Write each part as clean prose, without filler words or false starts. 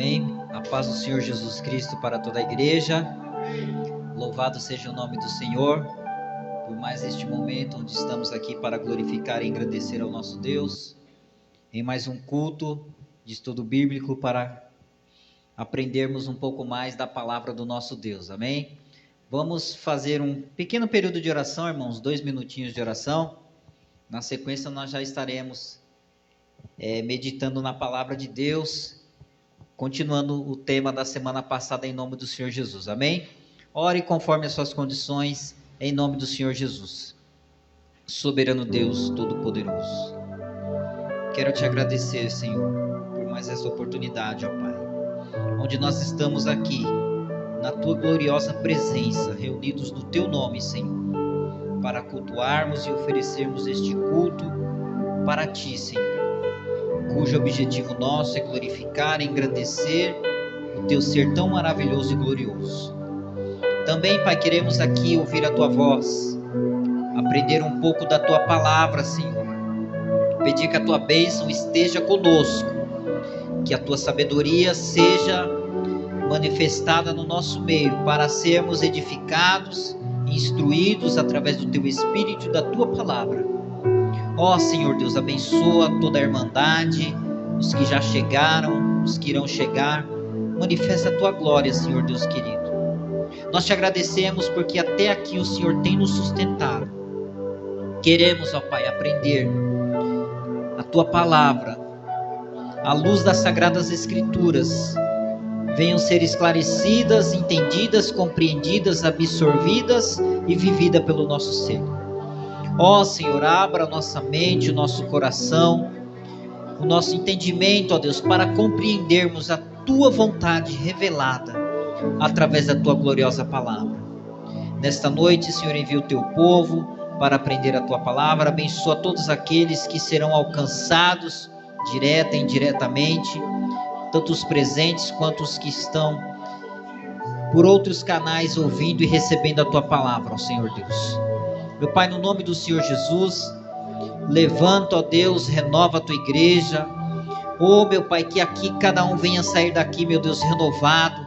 Amém? A paz do Senhor Jesus Cristo para toda a igreja. Louvado seja o nome do Senhor por mais este momento onde estamos aqui para glorificar e engrandecer ao nosso Deus, em mais um culto de estudo bíblico para aprendermos um pouco mais da palavra do nosso Deus. Amém? Vamos fazer um pequeno período de oração, irmãos, 2 minutinhos de oração. Na sequência nós já estaremos meditando na palavra de Deus, continuando o tema da semana passada em nome do Senhor Jesus, amém? Ore conforme as suas condições, em nome do Senhor Jesus. Soberano Deus Todo-Poderoso, quero te agradecer, Senhor, por mais essa oportunidade, ó Pai, onde nós estamos aqui, na Tua gloriosa presença, reunidos no Teu nome, Senhor, para cultuarmos e oferecermos este culto para Ti, Senhor, cujo objetivo nosso é glorificar e engrandecer o Teu ser tão maravilhoso e glorioso. Também, Pai, queremos aqui ouvir a Tua voz, aprender um pouco da Tua palavra, Senhor. Pedir que a Tua bênção esteja conosco, que a Tua sabedoria seja manifestada no nosso meio, para sermos edificados, instruídos através do Teu Espírito e da Tua palavra. Ó Senhor Deus, abençoa toda a irmandade, os que já chegaram, os que irão chegar. Manifesta a Tua glória, Senhor Deus querido. Nós te agradecemos porque até aqui o Senhor tem nos sustentado. Queremos, ó Pai, aprender a Tua palavra, à luz das Sagradas Escrituras, venham ser esclarecidas, entendidas, compreendidas, absorvidas e vividas pelo nosso ser. Ó Senhor, abra a nossa mente, o nosso coração, o nosso entendimento, ó Deus, para compreendermos a Tua vontade revelada através da Tua gloriosa palavra. Nesta noite, Senhor, envia o Teu povo para aprender a Tua palavra. Abençoa todos aqueles que serão alcançados, direta e indiretamente, tanto os presentes quanto os que estão por outros canais ouvindo e recebendo a Tua palavra, ó Senhor Deus. Meu Pai, no nome do Senhor Jesus, levanta, ó Deus, renova a Tua igreja. Ó meu Pai, que aqui cada um venha sair daqui, meu Deus, renovado,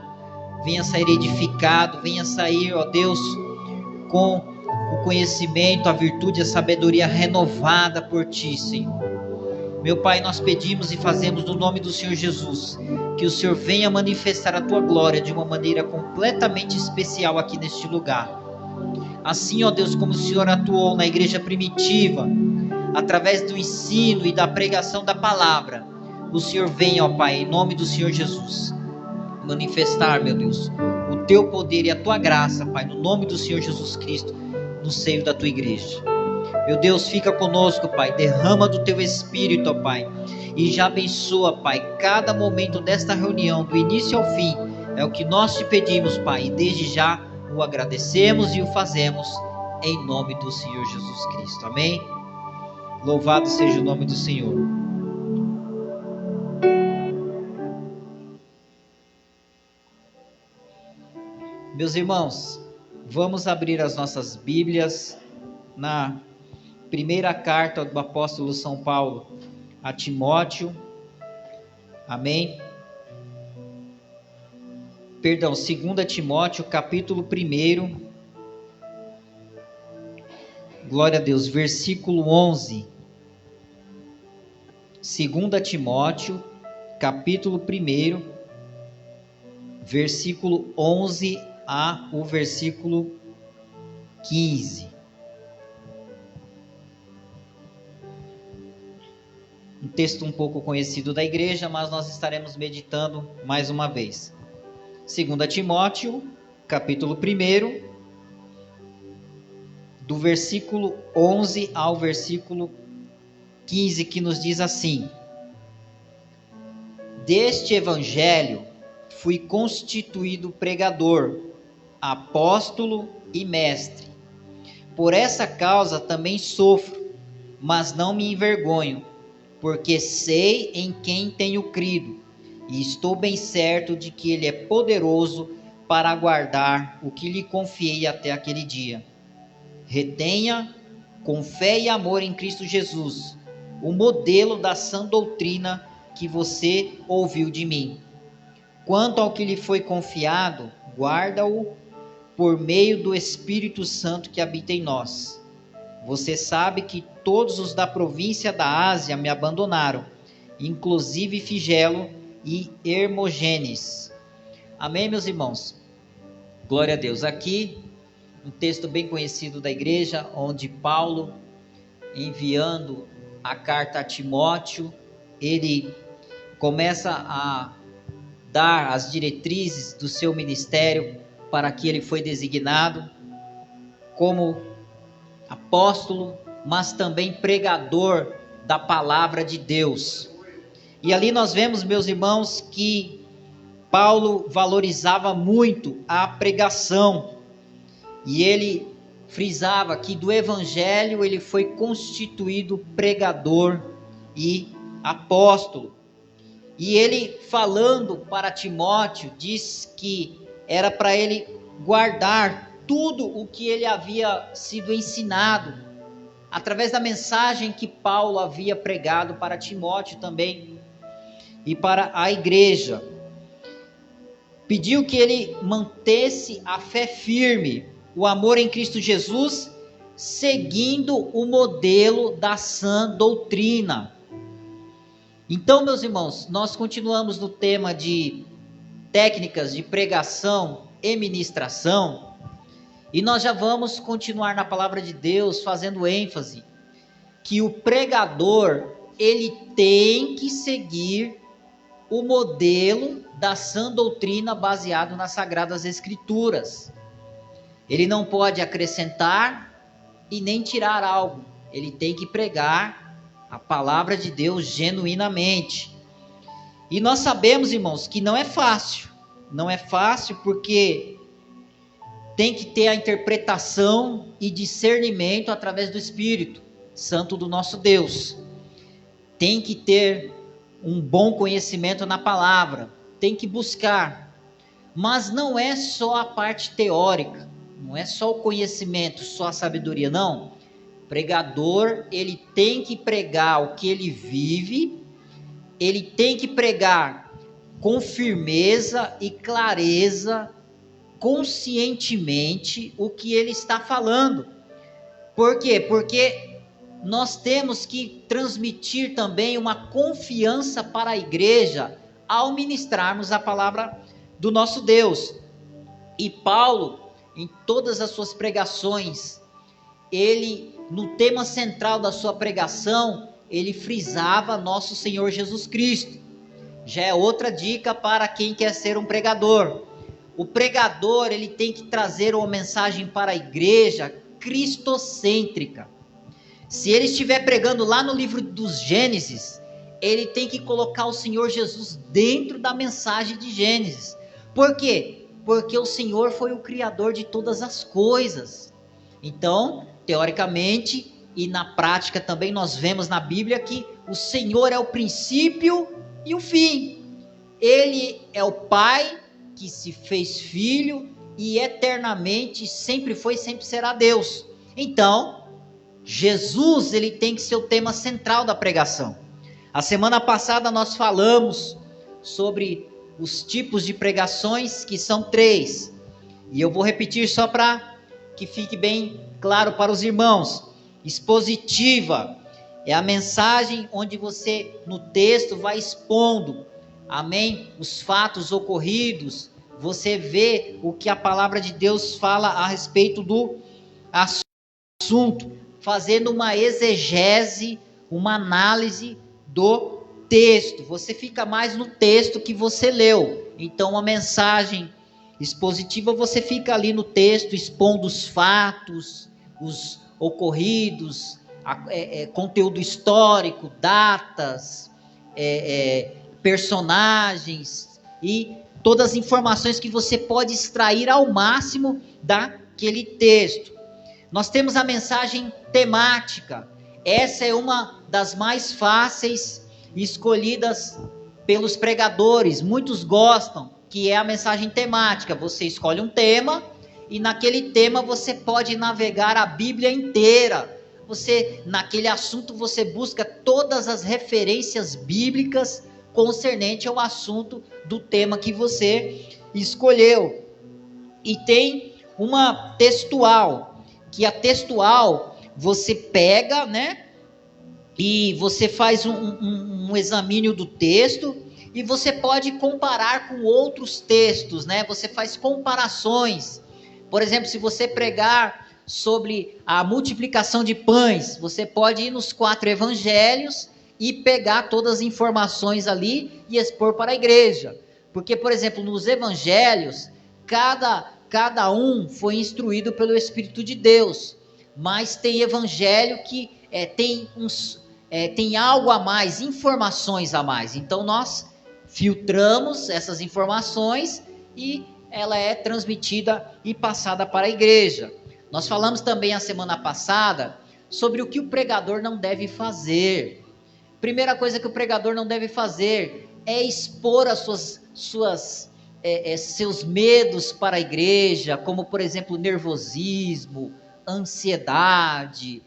venha sair edificado, venha sair, ó Deus, com o conhecimento, a virtude, a sabedoria renovada por Ti, Senhor. Meu Pai, nós pedimos e fazemos no nome do Senhor Jesus, que o Senhor venha manifestar a Tua glória de uma maneira completamente especial aqui neste lugar. Assim, ó Deus, como o Senhor atuou na igreja primitiva, através do ensino e da pregação da palavra, o Senhor venha, ó Pai, em nome do Senhor Jesus, manifestar, meu Deus, o Teu poder e a Tua graça, Pai, no nome do Senhor Jesus Cristo, no seio da Tua igreja. Meu Deus, fica conosco, Pai, derrama do Teu Espírito, ó Pai, e já abençoa, Pai, cada momento desta reunião, do início ao fim, é o que nós te pedimos, Pai, e desde já o agradecemos e o fazemos em nome do Senhor Jesus Cristo, amém? Louvado seja o nome do Senhor. Meus irmãos, vamos abrir as nossas Bíblias na primeira carta do apóstolo São Paulo a Timóteo, amém? Perdão, 2 Timóteo, capítulo 1, glória a Deus, versículo 11. 2 Timóteo, capítulo 1, versículo 11 a o versículo 15. Um texto um pouco conhecido da igreja, mas nós estaremos meditando mais uma vez. 2 Timóteo, capítulo 1, do versículo 11 ao versículo 15, que nos diz assim: Deste evangelho fui constituído pregador, apóstolo e mestre. Por essa causa também sofro, mas não me envergonho, porque sei em quem tenho crido, e estou bem certo de que Ele é poderoso para aguardar o que lhe confiei até aquele dia. Retenha, com fé e amor em Cristo Jesus, o modelo da sã doutrina que você ouviu de mim. Quanto ao que lhe foi confiado, guarda-o por meio do Espírito Santo que habita em nós. Você sabe que todos os da província da Ásia me abandonaram, inclusive Figelo e Hermógenes. Amém, meus irmãos? Glória a Deus. Aqui, um texto bem conhecido da igreja, onde Paulo, enviando a carta a Timóteo, ele começa a dar as diretrizes do seu ministério para que ele foi designado como apóstolo, mas também pregador da palavra de Deus. E ali nós vemos, meus irmãos, que Paulo valorizava muito a pregação, e ele frisava que do evangelho ele foi constituído pregador e apóstolo. E ele, falando para Timóteo, diz que era para ele guardar tudo o que ele havia sido ensinado, através da mensagem que Paulo havia pregado para Timóteo também, e para a igreja. Pediu que ele mantesse a fé firme, o amor em Cristo Jesus, seguindo o modelo da sã doutrina. Então, meus irmãos, nós continuamos no tema de técnicas de pregação e ministração, e nós já vamos continuar na palavra de Deus, fazendo ênfase que o pregador, ele tem que seguir o modelo da sã doutrina baseado nas Sagradas Escrituras. Ele não pode acrescentar e nem tirar algo. Ele tem que pregar a palavra de Deus genuinamente. E nós sabemos, irmãos, que não é fácil. Não é fácil porque tem que ter a interpretação e discernimento através do Espírito Santo do nosso Deus. Tem que ter um bom conhecimento na palavra. Tem que buscar. Mas não é só a parte teórica. Não é só o conhecimento, só a sabedoria, não. Pregador, ele tem que pregar o que ele vive, ele tem que pregar com firmeza e clareza, conscientemente, o que ele está falando. Por quê? Porque nós temos que transmitir também uma confiança para a igreja ao ministrarmos a palavra do nosso Deus. E Paulo, em todas as suas pregações, ele, no tema central da sua pregação, ele frisava nosso Senhor Jesus Cristo. Já é outra dica para quem quer ser um pregador. O pregador, ele tem que trazer uma mensagem para a igreja cristocêntrica. Se ele estiver pregando lá no livro dos Gênesis, ele tem que colocar o Senhor Jesus dentro da mensagem de Gênesis. Por quê? Porque o Senhor foi o Criador de todas as coisas. Então, teoricamente e na prática também nós vemos na Bíblia que o Senhor é o princípio e o fim. Ele é o Pai que se fez filho e eternamente sempre foi e sempre será Deus. Então, Jesus, ele tem que ser o tema central da pregação. A semana passada nós falamos sobre os tipos de pregações, que são 3. E eu vou repetir só para que fique bem claro para os irmãos. Expositiva é a mensagem onde você, no texto, vai expondo, amém, os fatos ocorridos. Você vê o que a palavra de Deus fala a respeito do assunto, fazendo uma exegese, uma análise do texto. Você fica mais no texto que você leu. Então, uma mensagem expositiva, você fica ali no texto, expondo os fatos, os ocorridos, conteúdo histórico, datas, personagens e todas as informações que você pode extrair ao máximo daquele texto. Nós temos a mensagem temática. Essa é uma das mais fáceis escolhidas pelos pregadores. Muitos gostam, que é a mensagem temática. Você escolhe um tema e naquele tema você pode navegar a Bíblia inteira. Naquele assunto você busca todas as referências bíblicas concernente ao assunto do tema que você escolheu. E tem uma textual, que a textual você pega, né? E você faz um examínio do texto e você pode comparar com outros textos, né? Você faz comparações. Por exemplo, se você pregar sobre a multiplicação de pães, você pode ir nos 4 evangelhos e pegar todas as informações ali e expor para a igreja. Porque, por exemplo, nos evangelhos, cada um foi instruído pelo Espírito de Deus. Mas tem evangelho que tem algo a mais, informações a mais. Então nós filtramos essas informações e ela é transmitida e passada para a igreja. Nós falamos também a semana passada sobre o que o pregador não deve fazer. Primeira coisa que o pregador não deve fazer é expor as seus medos para a igreja, como por exemplo nervosismo, ansiedade.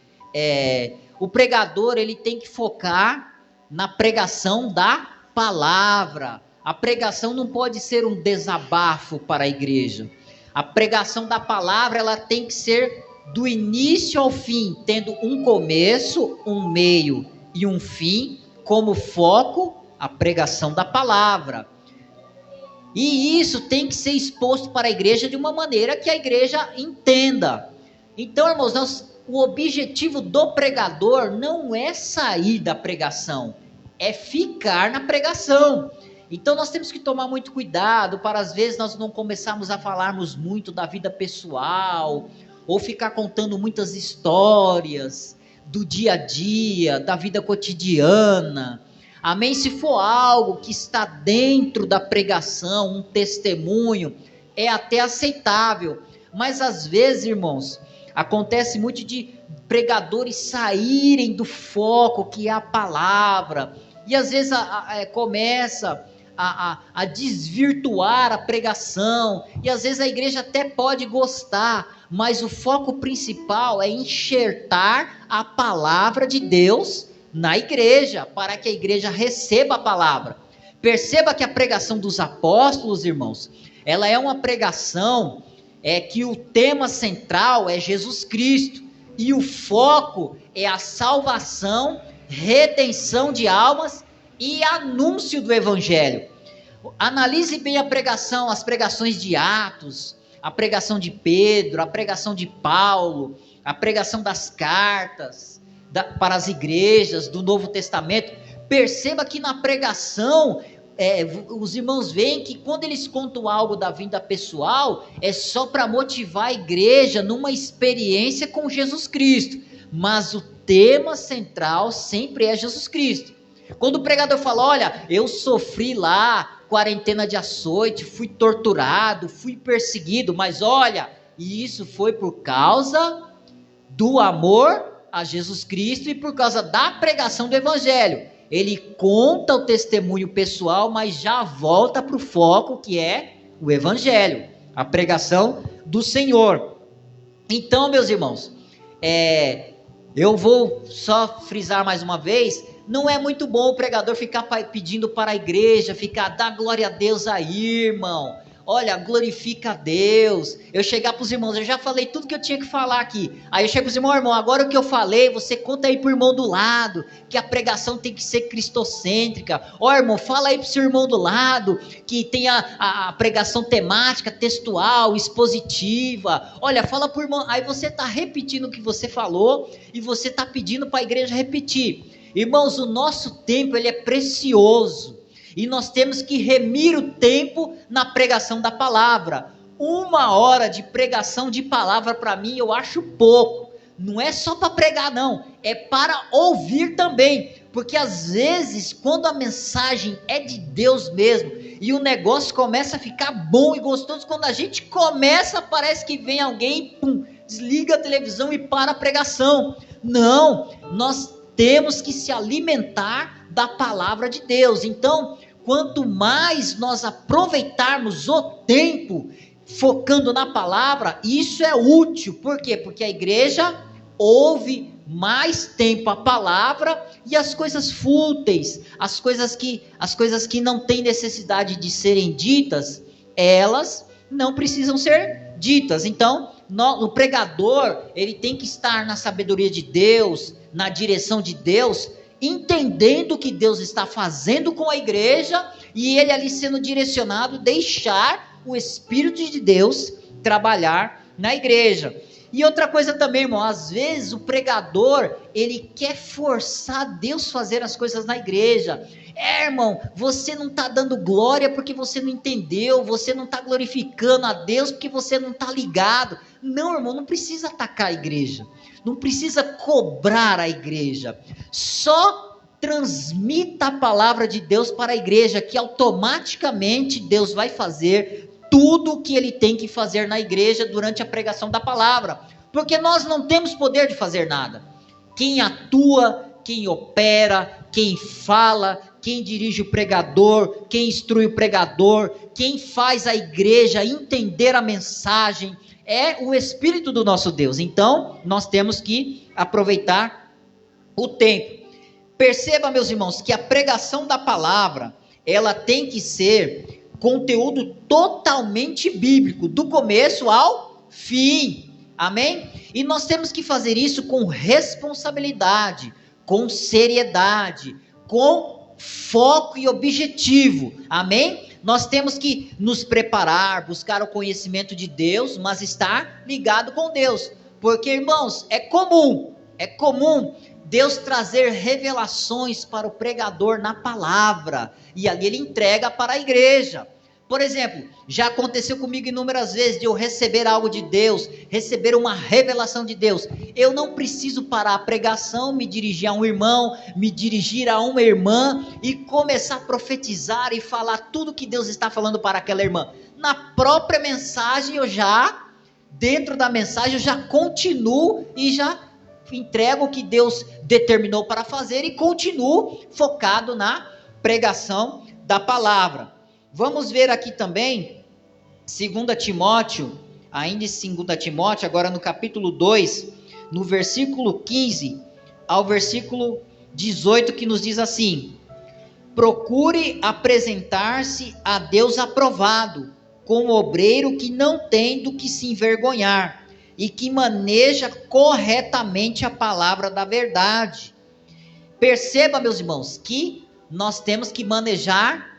O pregador ele tem que focar na pregação da palavra. A pregação não pode ser um desabafo para a igreja. A pregação da palavra ela tem que ser do início ao fim, tendo um começo, um meio e um fim, como foco a pregação da palavra. E isso tem que ser exposto para a igreja de uma maneira que a igreja entenda. Então, irmãos, o objetivo do pregador não é sair da pregação, é ficar na pregação. Então nós temos que tomar muito cuidado para às vezes nós não começarmos a falarmos muito da vida pessoal, ou ficar contando muitas histórias do dia a dia, da vida cotidiana. Amém? Se for algo que está dentro da pregação, um testemunho, é até aceitável. Mas às vezes, irmãos, acontece muito de pregadores saírem do foco que é a palavra. E às vezes começa a desvirtuar a pregação. E às vezes a igreja até pode gostar, mas o foco principal é enxertar a palavra de Deus na igreja, para que a igreja receba a palavra. Perceba que a pregação dos apóstolos, irmãos, ela é uma pregação que o tema central é Jesus Cristo, e o foco é a salvação, redenção de almas e anúncio do evangelho. Analise bem a pregação, as pregações de Atos, a pregação de Pedro, a pregação de Paulo, a pregação das cartas para as igrejas do Novo Testamento. Perceba que na pregação os irmãos veem que quando eles contam algo da vida pessoal, é só para motivar a igreja numa experiência com Jesus Cristo, mas o tema central sempre é Jesus Cristo. Quando o pregador fala, olha, eu sofri lá, quarentena de açoite, fui torturado, fui perseguido, mas olha, isso foi por causa do amor a Jesus Cristo e por causa da pregação do evangelho. Ele conta o testemunho pessoal, mas já volta para o foco que é o evangelho, a pregação do Senhor. Então, meus irmãos, eu vou só frisar mais uma vez, não é muito bom o pregador ficar pedindo para a igreja, dá glória a Deus aí, irmão. Olha, glorifica a Deus. Eu chegar para os irmãos, eu já falei tudo que eu tinha que falar aqui. Aí eu chego para os irmãos, irmão, agora o que eu falei, você conta aí para o irmão do lado, que a pregação tem que ser cristocêntrica. Ó, irmão, fala aí para o seu irmão do lado, que tem a pregação temática, textual, expositiva. Olha, fala para o irmão. Aí você está repetindo o que você falou e você está pedindo para a igreja repetir. Irmãos, o nosso tempo ele é precioso. E nós temos que remir o tempo na pregação da palavra. 1 hora de pregação de palavra para mim eu acho pouco. Não é só para pregar não, é para ouvir também. Porque às vezes quando a mensagem é de Deus mesmo e o negócio começa a ficar bom e gostoso, quando a gente começa parece que vem alguém e pum, desliga a televisão e para a pregação. Não, nós temos que se alimentar da palavra de Deus. Então, quanto mais nós aproveitarmos o tempo focando na palavra, isso é útil. Por quê? Porque a igreja ouve mais tempo a palavra, e as coisas fúteis, as coisas que não têm necessidade de serem ditas, elas não precisam ser ditas. Então, o pregador, ele tem que estar na sabedoria de Deus, na direção de Deus, entendendo o que Deus está fazendo com a igreja, e ele ali sendo direcionado, deixar o Espírito de Deus trabalhar na igreja. E outra coisa também, irmão, às vezes o pregador, ele quer forçar Deus a fazer as coisas na igreja. Irmão, você não está dando glória porque você não entendeu, você não está glorificando a Deus porque você não está ligado. Não, irmão, não precisa atacar a igreja, não precisa cobrar a igreja, só transmita a palavra de Deus para a igreja, que automaticamente Deus vai fazer tudo o que ele tem que fazer na igreja durante a pregação da palavra, porque nós não temos poder de fazer nada. Quem atua, quem opera, quem fala, quem dirige o pregador, quem instrui o pregador, quem faz a igreja entender a mensagem, é o Espírito do nosso Deus. Então, nós temos que aproveitar o tempo. Perceba, meus irmãos, que a pregação da palavra, ela tem que ser conteúdo totalmente bíblico, do começo ao fim, amém? E nós temos que fazer isso com responsabilidade, com seriedade, com foco e objetivo, amém? Nós temos que nos preparar, buscar o conhecimento de Deus, mas estar ligado com Deus, porque, irmãos, é comum Deus trazer revelações para o pregador na palavra, e ali ele entrega para a igreja. Por exemplo, já aconteceu comigo inúmeras vezes de eu receber algo de Deus, receber uma revelação de Deus. Eu não preciso parar a pregação, me dirigir a um irmão, me dirigir a uma irmã e começar a profetizar e falar tudo que Deus está falando para aquela irmã. Na própria mensagem dentro da mensagem eu já continuo e já entrego o que Deus determinou para fazer e continuo focado na pregação da palavra. Vamos ver aqui também 2 Timóteo, ainda em 2 Timóteo, agora no capítulo 2, no versículo 15 ao versículo 18, que nos diz assim: procure apresentar-se a Deus aprovado, como obreiro que não tem do que se envergonhar, e que maneja corretamente a palavra da verdade. Perceba, meus irmãos, que nós temos que manejar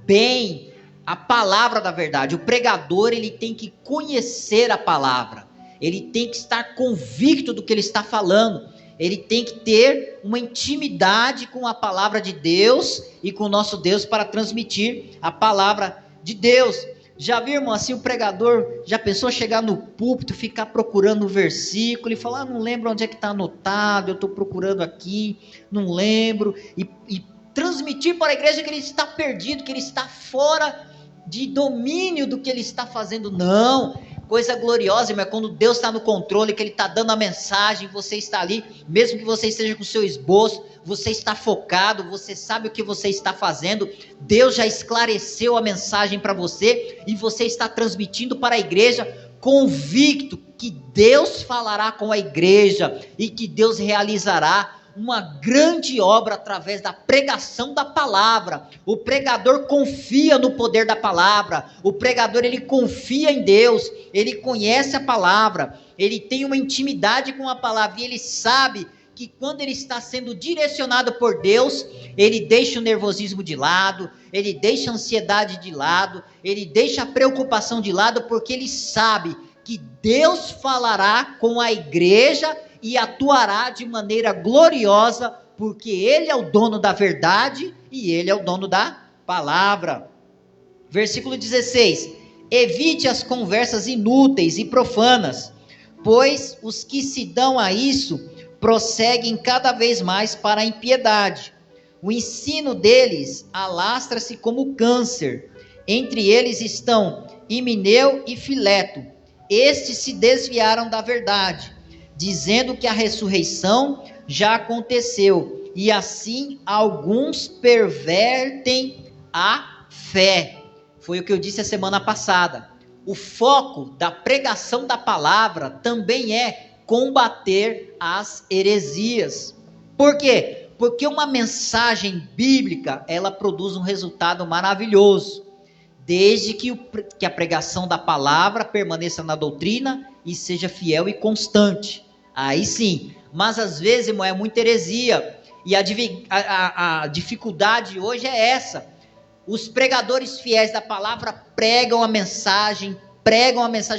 bem a palavra da verdade. O pregador, ele tem que conhecer a palavra, ele tem que estar convicto do que ele está falando, ele tem que ter uma intimidade com a palavra de Deus e com o nosso Deus para transmitir a palavra de Deus. Já viu, irmão, assim o pregador, já pensou chegar no púlpito, ficar procurando o versículo e falar, não lembro onde é que está anotado, eu estou procurando aqui, não lembro, e transmitir para a igreja que ele está perdido, que ele está fora de domínio do que ele está fazendo? Não, coisa gloriosa, irmão, é quando Deus está no controle, que ele está dando a mensagem, você está ali, mesmo que você esteja com o seu esboço, você está focado, você sabe o que você está fazendo, Deus já esclareceu a mensagem para você, e você está transmitindo para a igreja, convicto que Deus falará com a igreja, e que Deus realizará uma grande obra através da pregação da palavra. O pregador confia no poder da palavra, o pregador, ele confia em Deus, ele conhece a palavra, ele tem uma intimidade com a palavra, e ele sabe que quando ele está sendo direcionado por Deus, ele deixa o nervosismo de lado, ele deixa a ansiedade de lado, ele deixa a preocupação de lado, porque ele sabe que Deus falará com a igreja e atuará de maneira gloriosa, porque ele é o dono da verdade e ele é o dono da palavra. Versículo 16: evite as conversas inúteis e profanas, pois os que se dão a isso prosseguem cada vez mais para a impiedade. O ensino deles alastra-se como câncer. Entre eles estão Himeneu e Fileto. Estes se desviaram da verdade, dizendo que a ressurreição já aconteceu, e assim alguns pervertem a fé. Foi o que eu disse a semana passada. O foco da pregação da palavra também é combater as heresias. Por quê? Porque uma mensagem bíblica, ela produz um resultado maravilhoso, desde que a pregação da palavra permaneça na doutrina e seja fiel e constante. Aí sim. Mas às vezes, irmão, é muita heresia. E a dificuldade hoje é essa. Os pregadores fiéis da palavra pregam a mensagem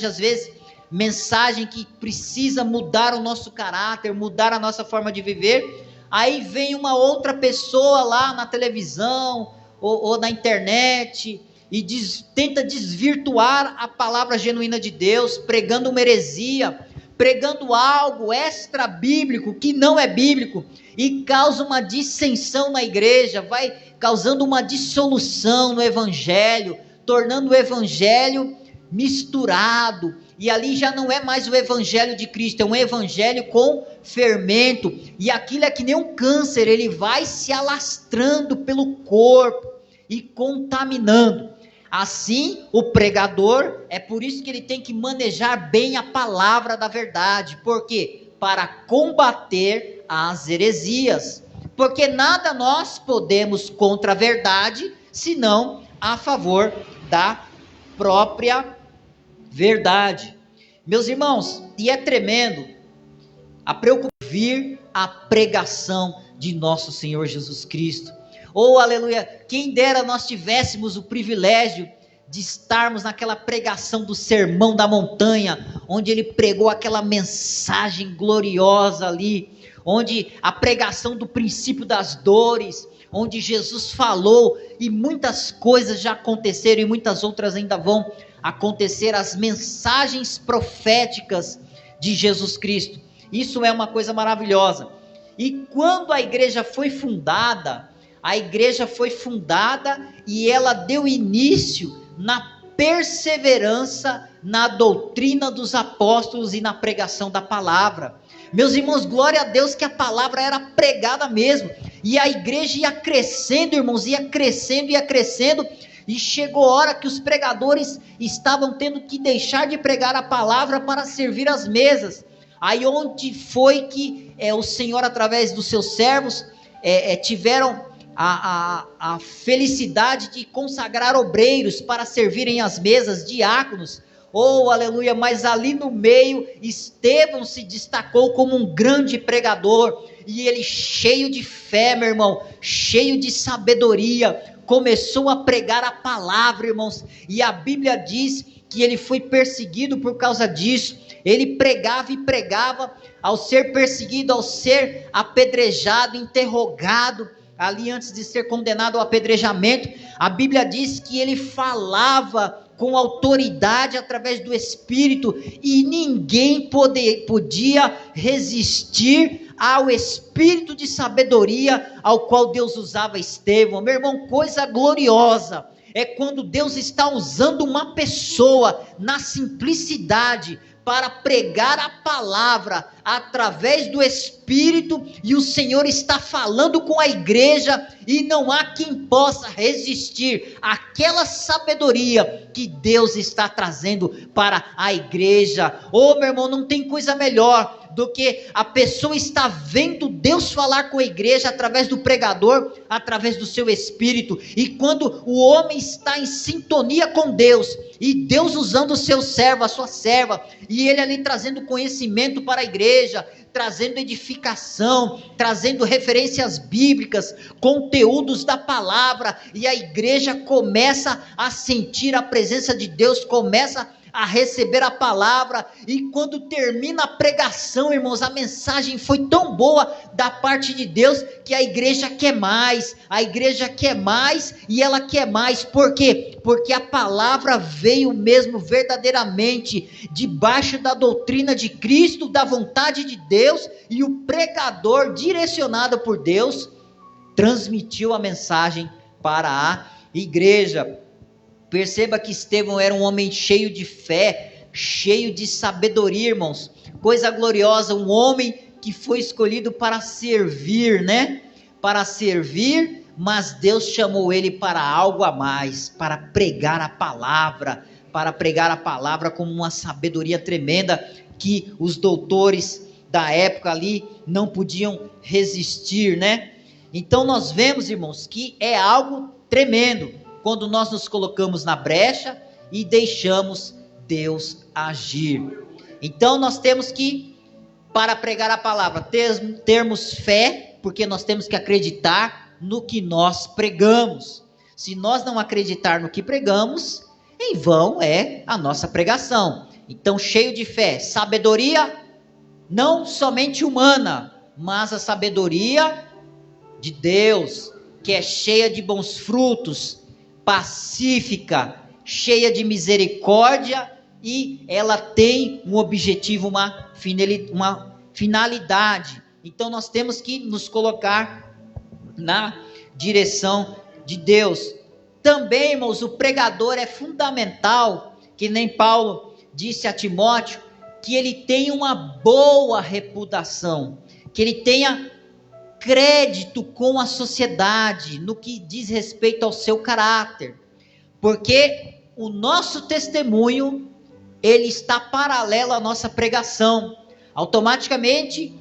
às vezes, mensagem que precisa mudar o nosso caráter, mudar a nossa forma de viver. Aí vem uma outra pessoa lá na televisão ou na internet e tenta desvirtuar a palavra genuína de Deus, pregando uma heresia, pregando algo extra bíblico que não é bíblico, e causa uma dissensão na igreja, vai causando uma dissolução no evangelho, tornando o evangelho misturado, e ali já não é mais o evangelho de Cristo, é um evangelho com fermento, e aquilo é que nem um câncer, ele vai se alastrando pelo corpo e contaminando. Assim, o pregador, é por isso que ele tem que manejar bem a palavra da verdade. Por quê? Para combater as heresias. Porque nada nós podemos contra a verdade, senão a favor da própria verdade. Meus irmãos, e é tremendo a preocupação a pregação de nosso Senhor Jesus Cristo. Oh, aleluia, quem dera nós tivéssemos o privilégio de estarmos naquela pregação do Sermão da Montanha, onde ele pregou aquela mensagem gloriosa ali, onde a pregação do princípio das dores, onde Jesus falou, e muitas coisas já aconteceram, e muitas outras ainda vão acontecer, as mensagens proféticas de Jesus Cristo. Isso é uma coisa maravilhosa. E quando a igreja foi fundada e ela deu início na perseverança na doutrina dos apóstolos e na pregação da palavra. Meus irmãos, glória a Deus que a palavra era pregada mesmo, e a igreja ia crescendo, irmãos, ia crescendo, e chegou a hora que os pregadores estavam tendo que deixar de pregar a palavra para servir as mesas. Aí onde foi que o Senhor, através dos seus servos, tiveram a felicidade de consagrar obreiros para servirem as mesas, diáconos, oh aleluia, mas ali no meio, Estevão se destacou como um grande pregador, e ele cheio de fé, meu irmão, cheio de sabedoria, começou a pregar a palavra, irmãos, e a Bíblia diz que ele foi perseguido por causa disso. Ele pregava e pregava, ao ser perseguido, ao ser apedrejado, interrogado, ali antes de ser condenado ao apedrejamento, a Bíblia diz que ele falava com autoridade através do Espírito, e ninguém podia resistir ao Espírito de sabedoria ao qual Deus usava Estevão. Meu irmão, coisa gloriosa é quando Deus está usando uma pessoa na simplicidade para pregar a palavra através do Espírito, e o Senhor está falando com a igreja, e não há quem possa resistir àquela sabedoria que Deus está trazendo para a igreja. Oh, meu irmão, não tem coisa melhor do que a pessoa está vendo Deus falar com a igreja através do pregador, através do seu Espírito, e quando o homem está em sintonia com Deus, e Deus usando o seu servo, a sua serva, e ele ali trazendo conhecimento para a igreja, trazendo edificação, trazendo referências bíblicas, conteúdos da palavra, e a igreja começa a sentir a presença de Deus, começa a receber a palavra, e quando termina a pregação, irmãos, a mensagem foi tão boa da parte de Deus, que a igreja quer mais, e ela quer mais. Por quê? Porque a palavra veio mesmo verdadeiramente debaixo da doutrina de Cristo, da vontade de Deus, e o pregador, direcionado por Deus, transmitiu a mensagem para a igreja. Perceba que Estevão era um homem cheio de fé, cheio de sabedoria, irmãos, coisa gloriosa, um homem que foi escolhido para servir, né? Para servir, mas Deus chamou ele para algo a mais, para pregar a palavra como uma sabedoria tremenda, que os doutores da época ali não podiam resistir, né? Então nós vemos, irmãos, que é algo tremendo quando nós nos colocamos na brecha e deixamos Deus agir. Então nós temos que, para pregar a palavra, termos fé, porque nós temos que acreditar no que nós pregamos. Se nós não acreditar no que pregamos, em vão é a nossa pregação. Então, cheio de fé, sabedoria, não somente humana, mas a sabedoria de Deus, que é cheia de bons frutos, pacífica, cheia de misericórdia, e ela tem um objetivo, uma finalidade. Então nós temos que nos colocar na direção de Deus. Também, irmãos, o pregador é fundamental, que nem Paulo disse a Timóteo, que ele tenha uma boa reputação, que ele tenha crédito com a sociedade, no que diz respeito ao seu caráter, porque o nosso testemunho, ele está paralelo à nossa pregação. Automaticamente,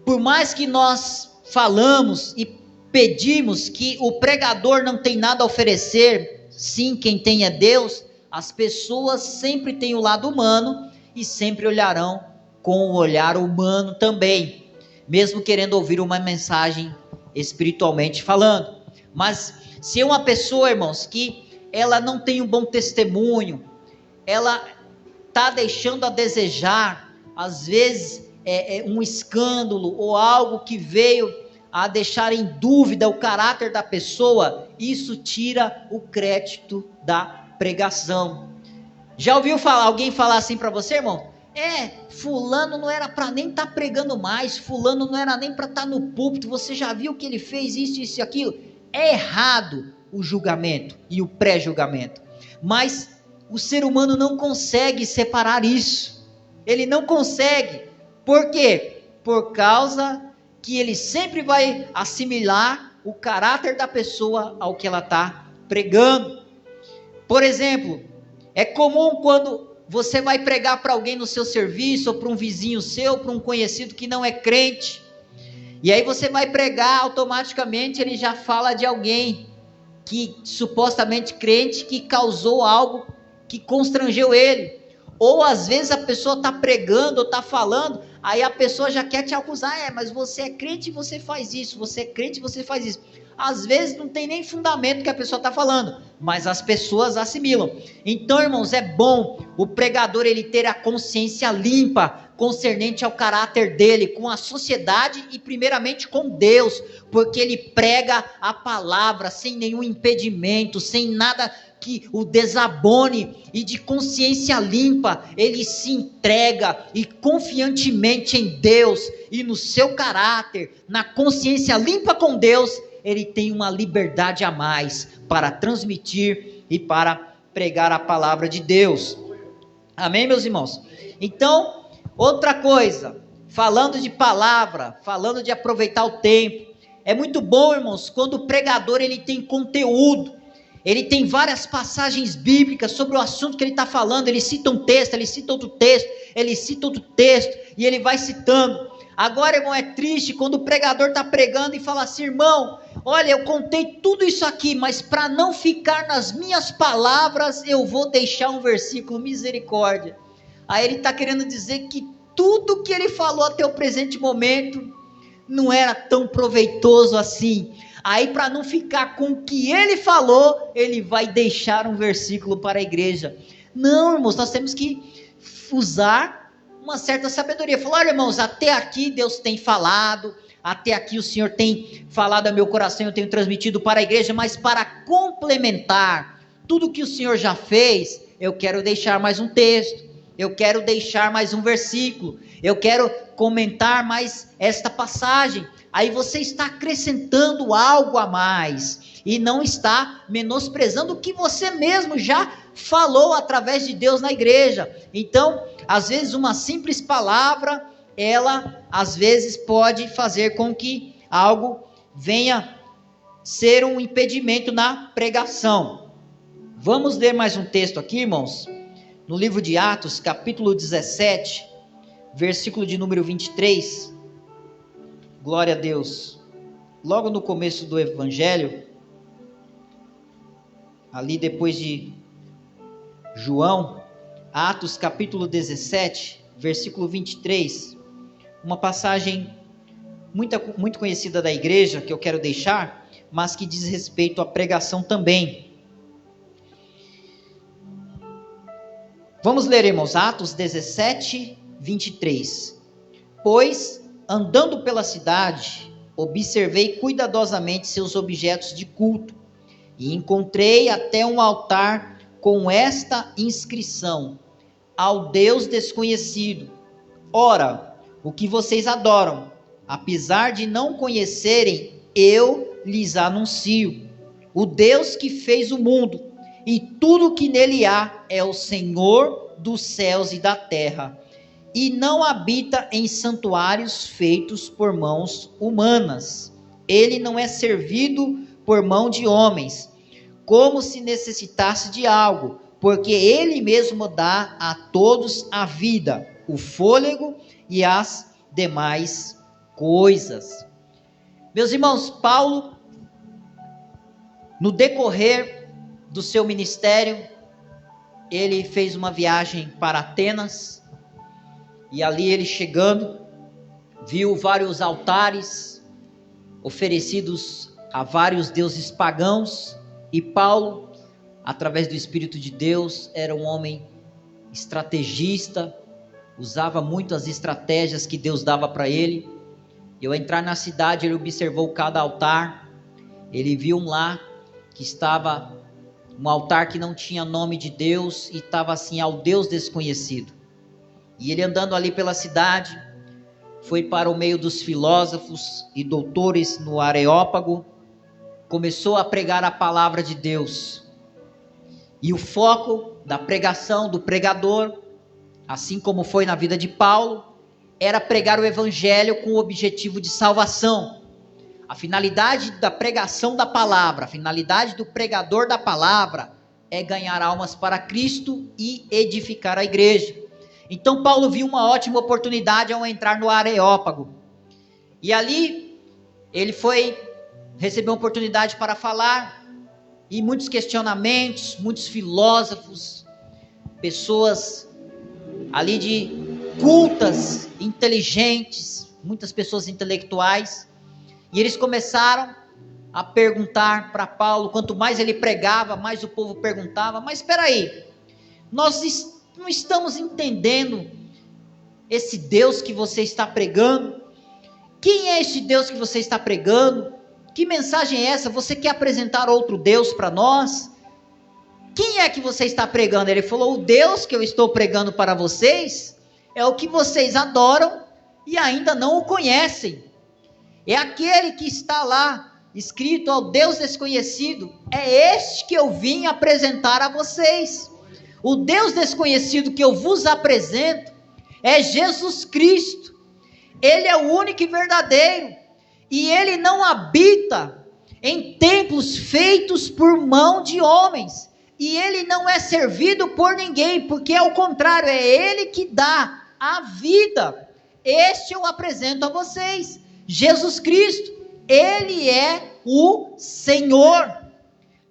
por mais que nós falamos e pedimos que o pregador não tem nada a oferecer, sim, quem tem é Deus, as pessoas sempre têm o lado humano e sempre olharão com o olhar humano também, mesmo querendo ouvir uma mensagem espiritualmente falando. Mas se uma pessoa, irmãos, que ela não tem um bom testemunho, ela está deixando a desejar, às vezes um escândalo ou algo que veio a deixar em dúvida o caráter da pessoa, isso tira o crédito da pregação. Já ouviu alguém falar assim para você, irmão? Fulano não era para nem estar pregando mais, fulano não era nem para estar no púlpito, você já viu que ele fez isso e aquilo? É errado o julgamento e o pré-julgamento, mas o ser humano não consegue separar isso, ele não consegue. Por quê? Por causa que ele sempre vai assimilar o caráter da pessoa ao que ela está pregando. Por exemplo, é comum quando você vai pregar para alguém no seu serviço, ou para um vizinho seu, para um conhecido que não é crente, e aí você vai pregar, automaticamente ele já fala de alguém que supostamente crente, que causou algo que constrangeu ele. Ou às vezes a pessoa está pregando ou está falando, aí a pessoa já quer te acusar, mas você é crente e você faz isso, você é crente e você faz isso. Às vezes não tem nem fundamento que a pessoa está falando, mas as pessoas assimilam. Então, irmãos, é bom o pregador ele ter a consciência limpa concernente ao caráter dele, com a sociedade e primeiramente com Deus, porque ele prega a palavra sem nenhum impedimento, sem nada que o desabone, e de consciência limpa, ele se entrega e confiantemente em Deus e no seu caráter, na consciência limpa com Deus, ele tem uma liberdade a mais para transmitir e para pregar a palavra de Deus. Amém, meus irmãos? Então, outra coisa, falando de palavra, falando de aproveitar o tempo, é muito bom, irmãos, quando o pregador ele tem conteúdo, ele tem várias passagens bíblicas sobre o assunto que ele está falando, ele cita um texto, ele cita outro texto, ele cita outro texto, e ele vai citando. Agora, irmão, é triste quando o pregador está pregando e fala assim: irmão, olha, eu contei tudo isso aqui, mas para não ficar nas minhas palavras, eu vou deixar um versículo, misericórdia. Aí ele está querendo dizer que tudo que ele falou até o presente momento não era tão proveitoso assim. Aí, para não ficar com o que ele falou, ele vai deixar um versículo para a igreja. Não, irmãos, nós temos que usar uma certa sabedoria. Falar: olha, irmãos, até aqui Deus tem falado, até aqui o Senhor tem falado ao meu coração, eu tenho transmitido para a igreja, mas para complementar tudo que o Senhor já fez, eu quero deixar mais um texto, eu quero deixar mais um versículo, eu quero comentar mais esta passagem. Aí você está acrescentando algo a mais, e não está menosprezando o que você mesmo já falou através de Deus na igreja. Então, às vezes uma simples palavra, ela às vezes pode fazer com que algo venha ser um impedimento na pregação. Vamos ler mais um texto aqui, irmãos, no livro de Atos, capítulo 17, versículo de número 23. Glória a Deus. Logo no começo do Evangelho, ali depois de João, Atos capítulo 17, versículo 23, uma passagem muito conhecida da igreja, que eu quero deixar, mas que diz respeito à pregação também. Vamos ler, irmãos, Atos 17, 23. Pois, andando pela cidade, observei cuidadosamente seus objetos de culto, e encontrei até um altar com esta inscrição: ao Deus desconhecido. Ora, o que vocês adoram, apesar de não conhecerem, eu lhes anuncio. O Deus que fez o mundo e tudo que nele há é o Senhor dos céus e da terra, e não habita em santuários feitos por mãos humanas. Ele não é servido por mão de homens, como se necessitasse de algo, porque ele mesmo dá a todos a vida, o fôlego e as demais coisas. Meus irmãos, Paulo, no decorrer do seu ministério, ele fez uma viagem para Atenas, e ali ele chegando, viu vários altares oferecidos a vários deuses pagãos, e Paulo, através do Espírito de Deus, era um homem estrategista, usava muito as estratégias que Deus dava para ele. E ao entrar na cidade, ele observou cada altar, ele viu um lá que estava um altar que não tinha nome de Deus, e estava assim: ao Deus desconhecido. E ele, andando ali pela cidade, foi para o meio dos filósofos e doutores no Areópago, começou a pregar a palavra de Deus. E o foco da pregação do pregador, assim como foi na vida de Paulo, era pregar o evangelho com o objetivo de salvação. A finalidade da pregação da palavra, a finalidade do pregador da palavra é ganhar almas para Cristo e edificar a igreja. Então Paulo viu uma ótima oportunidade ao entrar no Areópago. E ali ele recebeu uma oportunidade para falar, e muitos questionamentos, muitos filósofos, pessoas ali de cultas, inteligentes, muitas pessoas intelectuais, e eles começaram a perguntar para Paulo. Quanto mais ele pregava, mais o povo perguntava: mas espera aí, nós não estamos entendendo esse Deus que você está pregando. Quem é esse Deus que você está pregando? Que mensagem é essa? Você quer apresentar outro Deus para nós? Quem é que você está pregando? Ele falou: o Deus que eu estou pregando para vocês é o que vocês adoram e ainda não o conhecem. É aquele que está lá, escrito ao Deus desconhecido. É este que eu vim apresentar a vocês. O Deus desconhecido que eu vos apresento é Jesus Cristo. Ele é o único e verdadeiro. E ele não habita em templos feitos por mão de homens. E ele não é servido por ninguém, porque ao contrário, é ele que dá a vida. Este eu apresento a vocês, Jesus Cristo. Ele é o Senhor.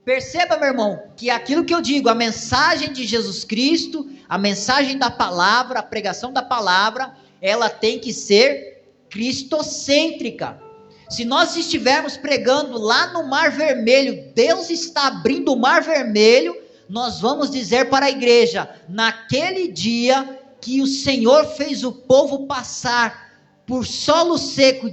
Perceba, meu irmão, que aquilo que eu digo, a mensagem de Jesus Cristo, a mensagem da palavra, a pregação da palavra, ela tem que ser cristocêntrica. Se nós estivermos pregando lá no Mar Vermelho, Deus está abrindo o Mar Vermelho, nós vamos dizer para a igreja: naquele dia que o Senhor fez o povo passar por solo seco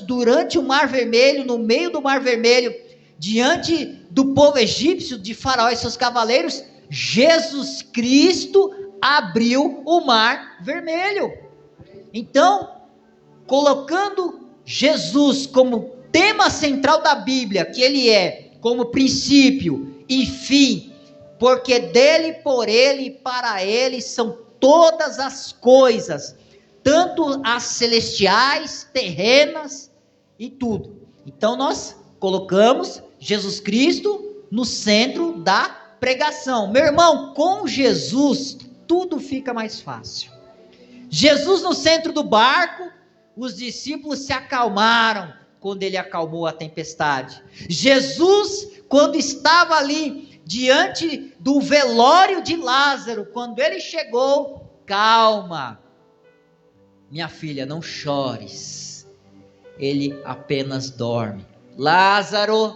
durante o Mar Vermelho, no meio do Mar Vermelho, diante do povo egípcio, de Faraó e seus cavaleiros, Jesus Cristo abriu o Mar Vermelho. Então, colocando Jesus como tema central da Bíblia, que ele é como princípio e fim, porque dele, por ele e para ele são todas as coisas, tanto as celestiais, terrenas e tudo. Então nós colocamos Jesus Cristo no centro da pregação. Meu irmão, com Jesus tudo fica mais fácil. Jesus no centro do barco, os discípulos se acalmaram quando ele acalmou a tempestade. Jesus, quando estava ali diante do velório de Lázaro, quando ele chegou, calma, minha filha, não chores, ele apenas dorme. Lázaro,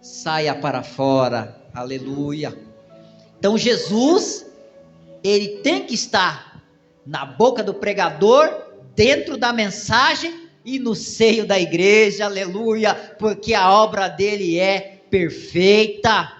saia para fora, aleluia. Então Jesus, ele tem que estar na boca do pregador, dentro da mensagem e no seio da igreja, aleluia, porque a obra dele é perfeita.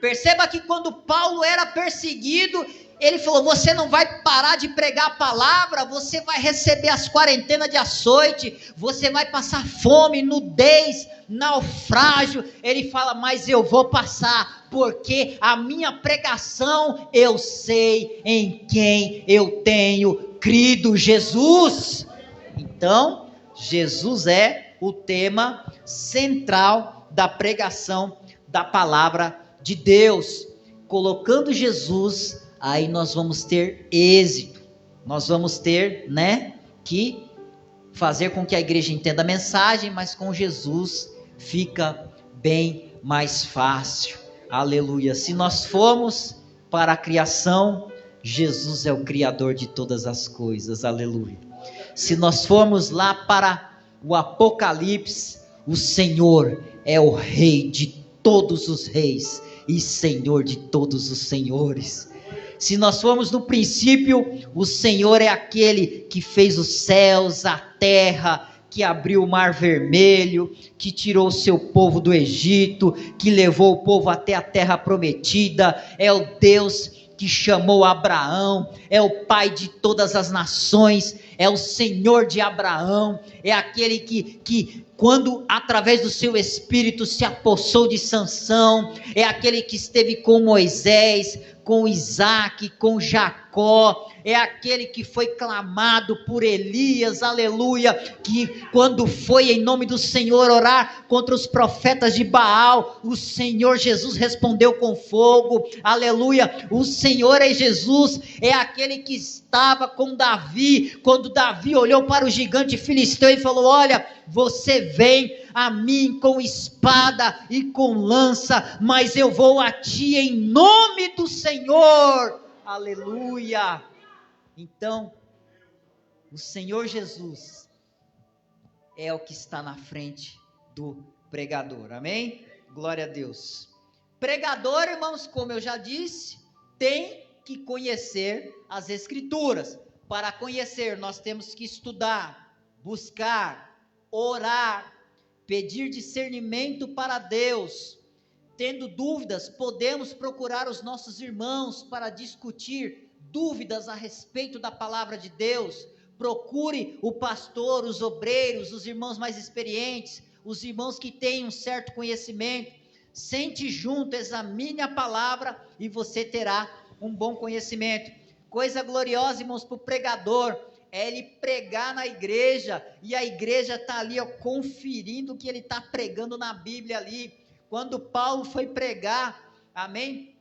Perceba que quando Paulo era perseguido, ele falou: você não vai parar de pregar a palavra, você vai receber as quarentenas de açoite, você vai passar fome, nudez, naufrágio. Ele fala: mas eu vou passar, porque a minha pregação, eu sei em quem eu tenho crido, Jesus. Então, Jesus é o tema central da pregação da palavra de Deus. Colocando Jesus, aí nós vamos ter êxito, nós vamos ter, que fazer com que a igreja entenda a mensagem, mas com Jesus fica bem mais fácil, aleluia. Se nós formos para a criação, Jesus é o Criador de todas as coisas, aleluia. Se nós formos lá para o Apocalipse, o Senhor é o Rei de todos os reis e Senhor de todos os senhores. Se nós formos no princípio, o Senhor é aquele que fez os céus, a terra, que abriu o mar vermelho, que tirou o seu povo do Egito, que levou o povo até a terra prometida, é o Deus que chamou Abraão, é o pai de todas as nações, é o Senhor de Abraão, é aquele que quando através do seu Espírito se apossou de Sansão, é aquele que esteve com Moisés, com Isaac, com Jacó, é aquele que foi clamado por Elias, aleluia, que quando foi em nome do Senhor orar contra os profetas de Baal, o Senhor Jesus respondeu com fogo, aleluia. O Senhor é Jesus, é aquele que estava com Davi, quando Davi olhou para o gigante filisteu e falou: olha, você vem a mim com espada e com lança, mas eu vou a ti em nome do Senhor, aleluia. Então, o Senhor Jesus é o que está na frente do pregador, amém? Glória a Deus. Pregador, irmãos, como eu já disse, tem que conhecer as Escrituras. Para conhecer, nós temos que estudar, buscar, orar, pedir discernimento para Deus. Tendo dúvidas, podemos procurar os nossos irmãos para discutir dúvidas a respeito da palavra de Deus. Procure o pastor, os obreiros, os irmãos mais experientes, os irmãos que têm um certo conhecimento. Sente junto, examine a palavra e você terá um bom conhecimento. Coisa gloriosa, irmãos, para o pregador é ele pregar na igreja e a igreja está ali, conferindo o que ele está pregando na Bíblia ali. Quando Paulo foi pregar, amém,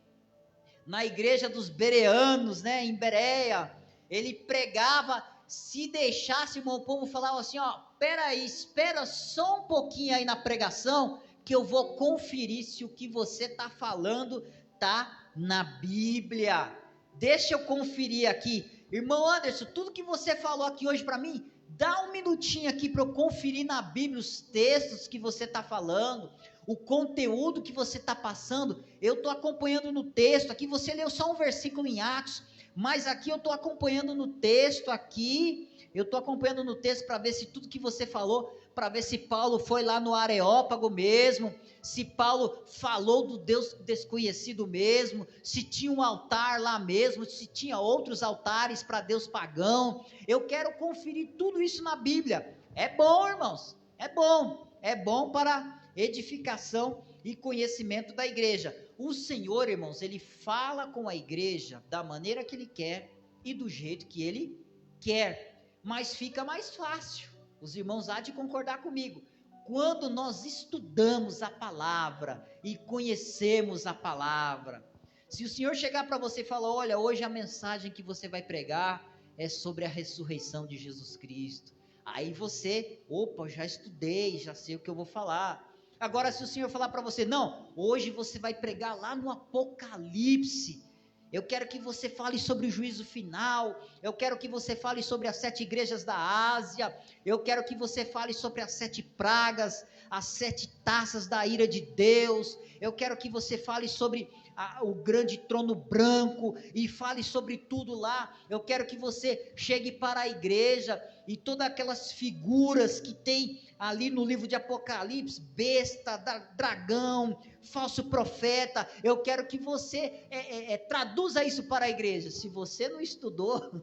na igreja dos bereanos, em Bereia, ele pregava, se deixasse, irmão, o povo falava assim: peraí, espera só um pouquinho aí na pregação, que eu vou conferir se o que você está falando está na Bíblia. Deixa eu conferir aqui. Irmão Anderson, tudo que você falou aqui hoje para mim, dá um minutinho aqui para eu conferir na Bíblia os textos que você está falando, o conteúdo que você está passando. Eu estou acompanhando no texto aqui, você leu só um versículo em Atos, mas aqui eu estou acompanhando no texto aqui, eu estou acompanhando no texto para ver se tudo que você falou, para ver se Paulo foi lá no Areópago mesmo, se Paulo falou do Deus desconhecido mesmo, se tinha um altar lá mesmo, se tinha outros altares para Deus pagão. Eu quero conferir tudo isso na Bíblia. É bom, irmãos, é bom para edificação e conhecimento da igreja. O Senhor, irmãos, ele fala com a igreja da maneira que ele quer e do jeito que ele quer, mas fica mais fácil. Os irmãos há de concordar comigo. Quando nós estudamos a palavra e conhecemos a palavra, se o Senhor chegar para você e falar: olha, hoje a mensagem que você vai pregar é sobre a ressurreição de Jesus Cristo. Aí você, opa, já estudei, já sei o que eu vou falar. Agora, se o Senhor falar para você, não, hoje você vai pregar lá no Apocalipse, eu quero que você fale sobre o juízo final, eu quero que você fale sobre as 7 igrejas da Ásia, eu quero que você fale sobre as 7 pragas, as 7 taças da ira de Deus, eu quero que você fale sobre o grande trono branco, e fale sobre tudo lá. Eu quero que você chegue para a igreja, e todas aquelas figuras que tem ali no livro de Apocalipse, besta, dragão, falso profeta, eu quero que você traduza isso para a igreja. Se você não estudou,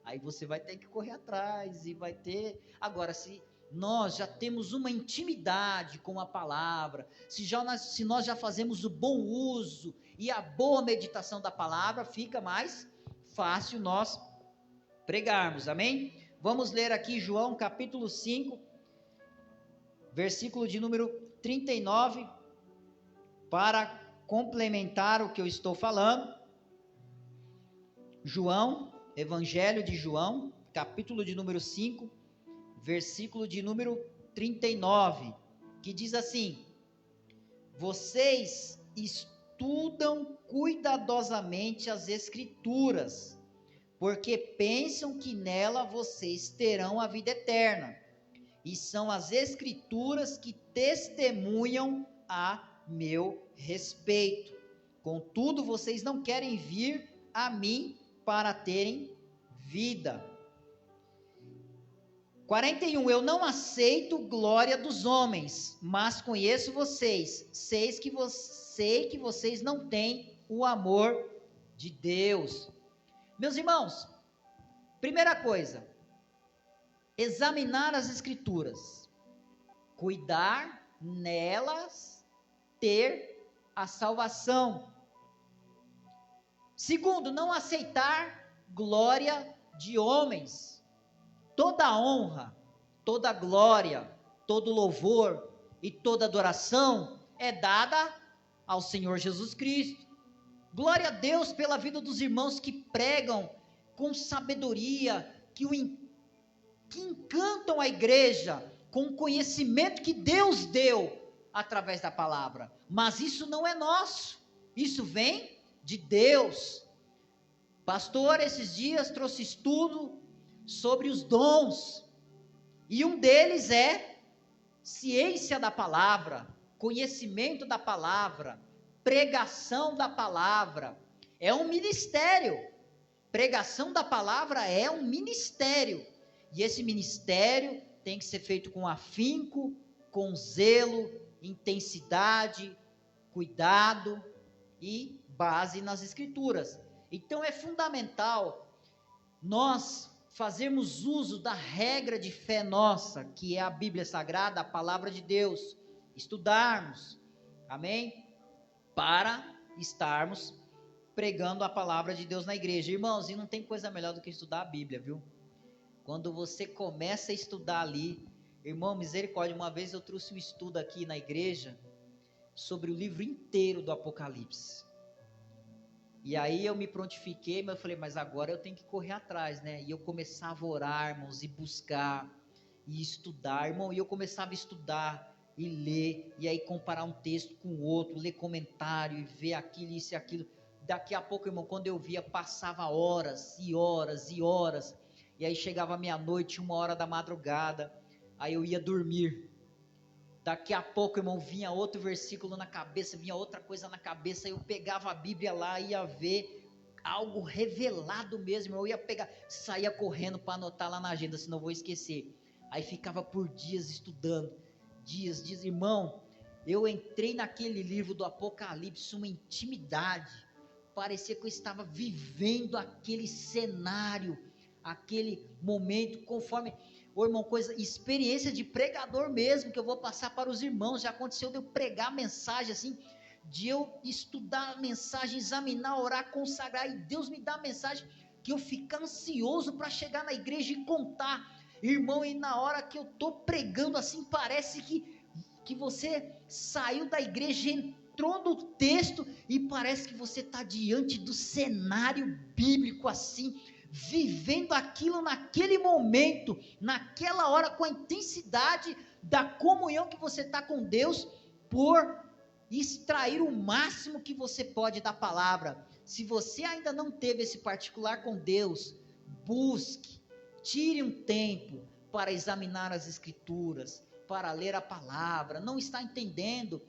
aí você vai ter que correr atrás, e vai ter, agora se nós já temos uma intimidade com a palavra, se nós já fazemos o bom uso e a boa meditação da palavra, fica mais fácil nós pregarmos, amém? Vamos ler aqui João capítulo 5, versículo de número 39, para complementar o que eu estou falando. João, Evangelho de João, capítulo de número 5, versículo de número 39, que diz assim: vocês estudam cuidadosamente as Escrituras, porque pensam que nela vocês terão a vida eterna, e são as Escrituras que testemunham a meu respeito. Contudo, vocês não querem vir a mim para terem vida. 41, eu não aceito glória dos homens, mas conheço vocês, sei que vocês não têm o amor de Deus. Meus irmãos, primeira coisa, examinar as Escrituras, cuidar nelas, ter a salvação. Segundo, não aceitar glória de homens. Toda honra, toda glória, todo louvor e toda adoração é dada ao Senhor Jesus Cristo. Glória a Deus pela vida dos irmãos que pregam com sabedoria, que encantam a igreja com o conhecimento que Deus deu através da palavra. Mas isso não é nosso, isso vem de Deus. Pastor, esses dias trouxe estudo sobre os dons, e um deles é ciência da palavra, conhecimento da palavra, pregação da palavra. É um ministério. Pregação da palavra é um ministério, e esse ministério tem que ser feito com afinco, com zelo, intensidade, cuidado e base nas Escrituras. Então é fundamental nós fazermos uso da regra de fé nossa, que é a Bíblia Sagrada, a palavra de Deus, estudarmos, amém? Para estarmos pregando a palavra de Deus na igreja. Irmãos, e não tem coisa melhor do que estudar a Bíblia, viu? Quando você começa a estudar ali, irmão, misericórdia, uma vez eu trouxe um estudo aqui na igreja sobre o livro inteiro do Apocalipse. E aí eu me prontifiquei, mas eu falei, mas agora eu tenho que correr atrás, né? E eu começava a orar, irmãos, e buscar, e estudar, irmão, e eu começava a estudar, e ler, e aí comparar um texto com o outro, ler comentário, e ver aquilo, isso e aquilo. Daqui a pouco, irmão, quando eu via, passava horas, e horas, e horas, e aí chegava meia-noite, 1h da madrugada, aí eu ia dormir. Daqui a pouco, irmão, vinha outro versículo na cabeça, vinha outra coisa na cabeça, eu pegava a Bíblia lá, ia ver algo revelado mesmo, eu ia pegar, saía correndo para anotar lá na agenda, senão eu vou esquecer. Aí ficava por dias estudando, dias, irmão, eu entrei naquele livro do Apocalipse, uma intimidade, parecia que eu estava vivendo aquele cenário, aquele momento, conforme... Ô irmão, experiência de pregador mesmo, que eu vou passar para os irmãos. Já aconteceu de eu pregar a mensagem assim, de eu estudar a mensagem, examinar, orar, consagrar, e Deus me dá a mensagem, que eu fico ansioso para chegar na igreja e contar, irmão, e na hora que eu estou pregando assim, parece que você saiu da igreja, entrou no texto, e parece que você está diante do cenário bíblico assim, vivendo aquilo naquele momento, naquela hora, com a intensidade da comunhão que você está com Deus, por extrair o máximo que você pode da palavra. Se você ainda não teve esse particular com Deus, busque, tire um tempo para examinar as Escrituras, para ler a palavra. Não está entendendo?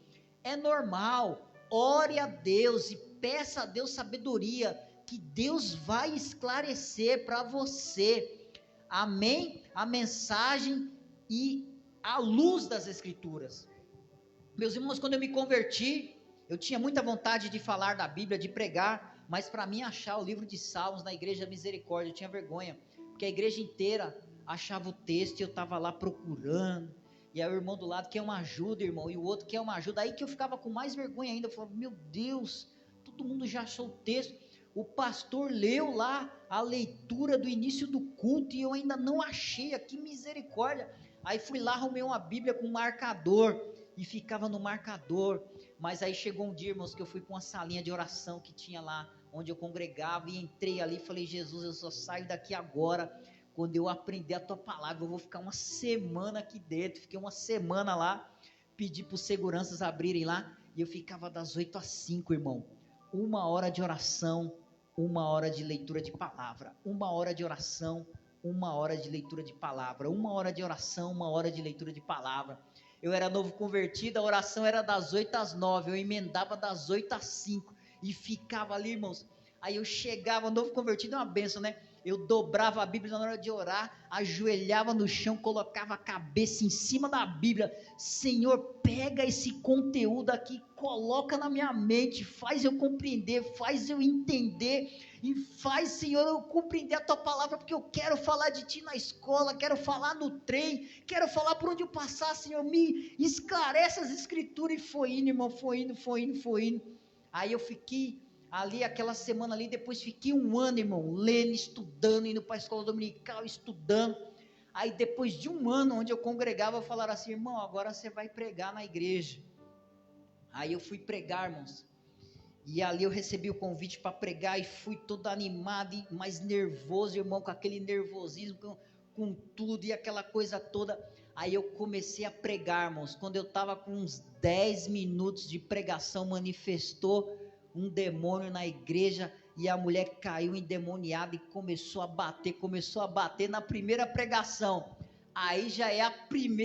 É normal. Ore a Deus e peça a Deus sabedoria, que Deus vai esclarecer para você, amém? A mensagem e a luz das Escrituras. Meus irmãos, quando eu me converti, eu tinha muita vontade de falar da Bíblia, de pregar, mas para mim achar o livro de Salmos na Igreja Misericórdia, eu tinha vergonha, porque a igreja inteira achava o texto e eu estava lá procurando, e aí o irmão do lado quer uma ajuda, irmão, e o outro quer uma ajuda, aí que eu ficava com mais vergonha ainda, eu falava, meu Deus, todo mundo já achou o texto, o pastor leu lá a leitura do início do culto, e eu ainda não achei, que misericórdia. Aí fui lá, arrumei uma Bíblia com um marcador, e ficava no marcador, mas aí chegou um dia, irmãos, que eu fui para uma salinha de oração que tinha lá, onde eu congregava, e entrei ali e falei, Jesus, eu só saio daqui agora, quando eu aprender a tua palavra, eu vou ficar uma semana aqui dentro. Fiquei uma semana lá, pedi para os seguranças abrirem lá, e eu ficava das 8 às 5, irmão, 1 hora de oração, 1 hora de leitura de palavra, 1 hora de oração, 1 hora de leitura de palavra, 1 hora de oração, 1 hora de leitura de palavra. Eu era novo convertido, a oração era das 8 às 9, eu emendava das 8 às 5, e ficava ali, irmãos. Aí eu chegava, novo convertido é uma benção, né? Eu dobrava a Bíblia na hora de orar, ajoelhava no chão, colocava a cabeça em cima da Bíblia. Senhor, pega esse conteúdo aqui, coloca na minha mente, faz eu compreender, faz eu entender, e faz, Senhor, eu compreender a tua palavra, porque eu quero falar de ti na escola, quero falar no trem, quero falar por onde eu passar, Senhor, me esclarece as Escrituras. E foi indo, irmão, foi indo. Aí eu fiquei ali, aquela semana ali, depois fiquei 1 ano, irmão, lendo, estudando, indo para a escola dominical, estudando. Aí depois de 1 ano, onde eu congregava, falaram assim, irmão, agora você vai pregar na igreja. Aí eu fui pregar, irmãos, e ali eu recebi o convite para pregar, e fui todo animado, e mais nervoso, irmão, com aquele nervosismo, com tudo, e aquela coisa toda. Aí eu comecei a pregar, irmãos. Quando eu estava com uns 10 minutos de pregação, manifestou um demônio na igreja, e a mulher caiu endemoniada e começou a bater na primeira pregação. Aí já é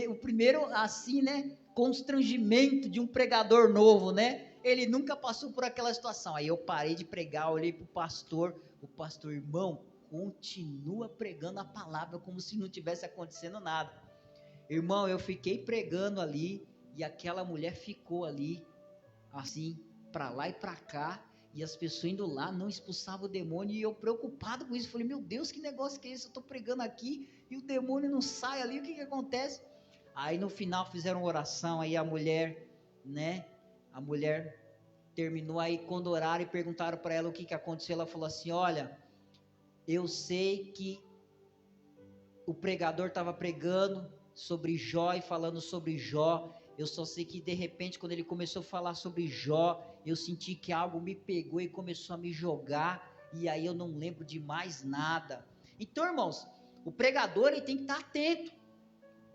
o primeiro, assim, né, constrangimento de um pregador novo, né? Ele nunca passou por aquela situação. Aí eu parei de pregar, olhei para o pastor, irmão, continua pregando a palavra como se não tivesse acontecendo nada. Irmão, eu fiquei pregando ali, e aquela mulher ficou ali, assim, para lá e para cá, e as pessoas indo lá, não expulsavam o demônio, e eu preocupado com isso, falei, meu Deus, que negócio que é esse? Eu estou pregando aqui, e o demônio não sai ali, o que acontece? Aí no final fizeram oração, aí a mulher, né, a mulher terminou, aí quando oraram e perguntaram para ela o que aconteceu, ela falou assim, olha, eu sei que o pregador estava pregando sobre Jó e falando sobre Jó, eu só sei que de repente quando ele começou a falar sobre Jó, eu senti que algo me pegou e começou a me jogar, e aí eu não lembro de mais nada. Então, irmãos, o pregador ele tem que estar atento,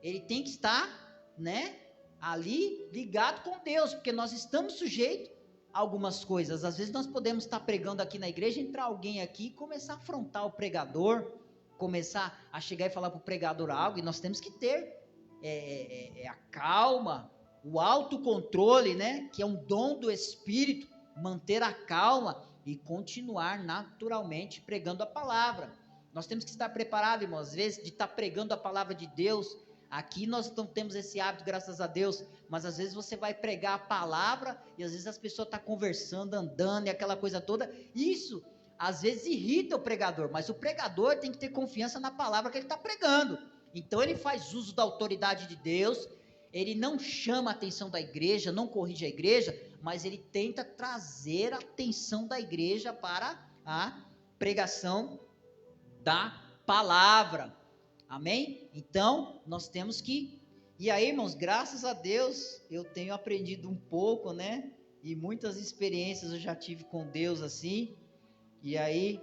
ele tem que estar, né, ali ligado com Deus, porque nós estamos sujeitos a algumas coisas. Às vezes nós podemos estar pregando aqui na igreja, entrar alguém aqui e começar a afrontar o pregador, começar a chegar e falar para o pregador algo, e nós temos que ter a calma, o autocontrole, né, que é um dom do Espírito, manter a calma e continuar naturalmente pregando a palavra. Nós temos que estar preparados, irmãos, às vezes de estar pregando a palavra de Deus. Aqui nós não temos esse hábito, graças a Deus, mas às vezes você vai pregar a palavra, e às vezes as pessoas estão conversando, andando, e aquela coisa toda, isso às vezes irrita o pregador, mas o pregador tem que ter confiança na palavra que ele está pregando. Então ele faz uso da autoridade de Deus, ele não chama a atenção da igreja, não corrige a igreja, mas ele tenta trazer a atenção da igreja para a pregação da palavra, amém? Então nós temos que, e aí, irmãos, graças a Deus eu tenho aprendido um pouco, né, e muitas experiências eu já tive com Deus assim, e aí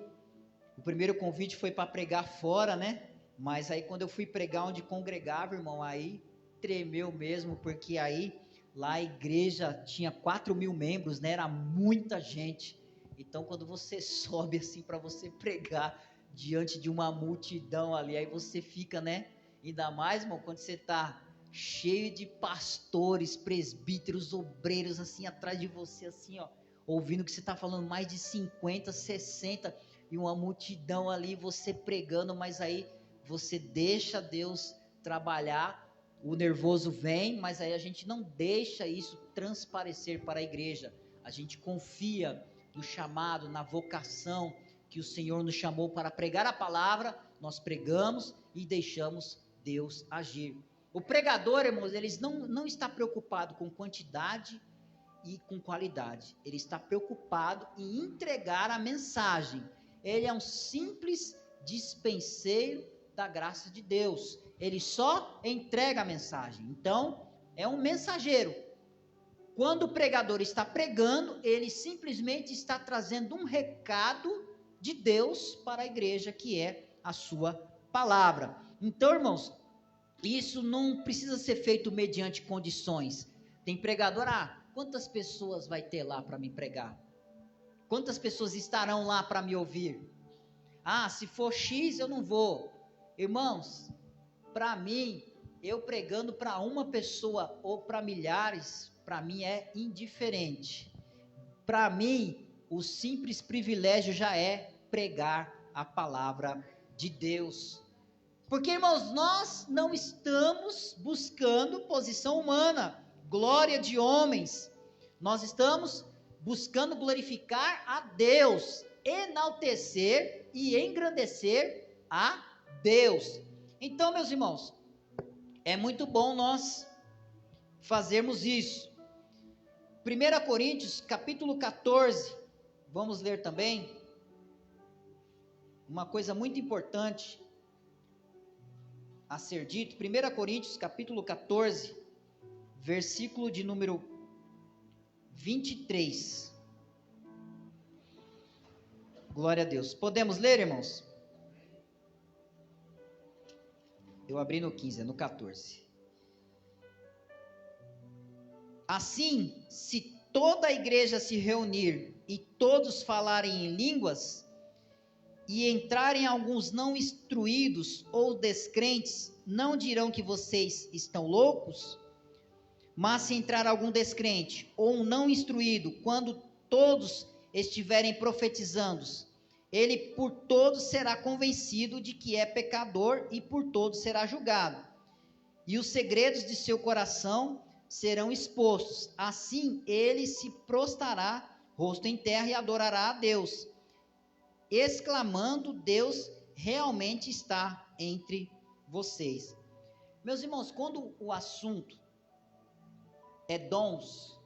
O primeiro convite foi para pregar fora, né? Mas aí quando eu fui pregar onde congregava, irmão, aí tremeu mesmo, porque aí lá a igreja tinha 4.000 membros, né? Era muita gente. Então quando você sobe assim para você pregar diante de uma multidão ali, aí você fica, né? Ainda mais, irmão, quando você está cheio de pastores, presbíteros, obreiros assim atrás de você, assim, ó, ouvindo que você está falando mais de 50, 60 e uma multidão ali, você pregando, mas aí você deixa Deus trabalhar, o nervoso vem, mas aí a gente não deixa isso transparecer para a igreja, a gente confia no chamado, na vocação que o Senhor nos chamou para pregar a palavra, nós pregamos e deixamos Deus agir. O pregador, irmãos, ele não está preocupado com quantidade e com qualidade, ele está preocupado em entregar a mensagem. Ele é um simples dispenseiro da graça de Deus, ele só entrega a mensagem, então é um mensageiro. Quando o pregador está pregando, ele simplesmente está trazendo um recado de Deus para a igreja, que é a sua palavra. Então, irmãos, isso não precisa ser feito mediante condições. Tem pregador, quantas pessoas vai ter lá para me pregar? Quantas pessoas estarão lá para me ouvir? Se for X eu não vou. Irmãos, para mim, eu pregando para uma pessoa ou para milhares, para mim é indiferente. Para mim, o simples privilégio já é pregar a palavra de Deus. Porque, irmãos, nós não estamos buscando posição humana, glória de homens. Nós estamos buscando glorificar a Deus, enaltecer e engrandecer a Deus. Então, meus irmãos, é muito bom nós fazermos isso. 1 Coríntios, capítulo 14, vamos ler também. Uma coisa muito importante a ser dito. 1 Coríntios, capítulo 14, versículo de número 23. Glória a Deus. Podemos ler, irmãos? Eu abri no 15, é no 14. Assim, se toda a igreja se reunir e todos falarem em línguas, e entrarem alguns não instruídos ou descrentes, não dirão que vocês estão loucos? Mas se entrar algum descrente ou um não instruído, quando todos estiverem profetizando, ele por todos será convencido de que é pecador e por todos será julgado. E os segredos de seu coração serão expostos. Assim ele se prostrará, rosto em terra, e adorará a Deus, exclamando: Deus realmente está entre vocês. Meus irmãos, quando o assunto é dons,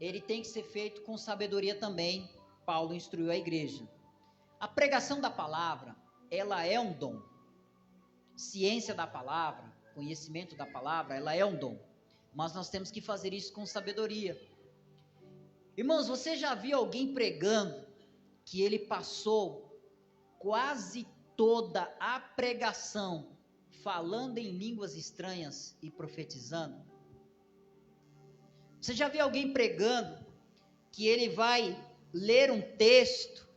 ele tem que ser feito com sabedoria também. Paulo instruiu a igreja. A pregação da palavra, ela é um dom. Ciência da palavra, conhecimento da palavra, ela é um dom. Mas nós temos que fazer isso com sabedoria. Irmãos, você já viu alguém pregando que ele passou quase toda a pregação falando em línguas estranhas e profetizando? Você já viu alguém pregando que ele vai ler um texto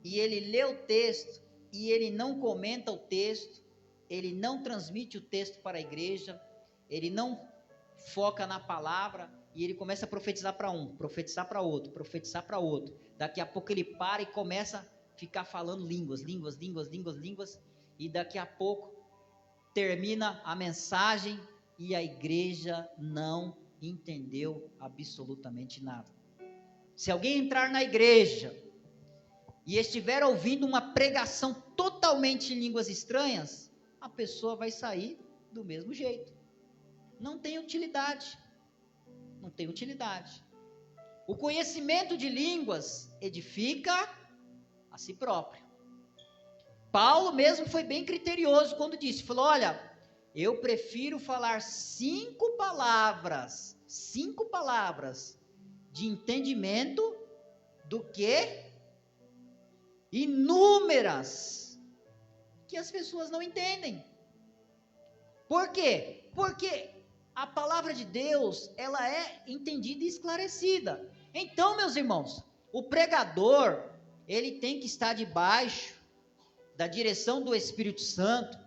e ele lê o texto e ele não comenta o texto, ele não transmite o texto para a igreja, ele não foca na palavra e ele começa a profetizar para um, profetizar para outro, profetizar para outro. Daqui a pouco ele para e começa a ficar falando línguas, e daqui a pouco termina a mensagem e a igreja não entendeu absolutamente nada. Se alguém entrar na igreja e estiver ouvindo uma pregação totalmente em línguas estranhas, a pessoa vai sair do mesmo jeito. Não tem utilidade. Não tem utilidade. O conhecimento de línguas edifica a si próprio. Paulo mesmo foi bem criterioso quando disse, falou, olha, eu prefiro falar 5 palavras de entendimento do que inúmeras, que as pessoas não entendem. Por quê? Porque a palavra de Deus, ela é entendida e esclarecida. Então, meus irmãos, o pregador, ele tem que estar debaixo da direção do Espírito Santo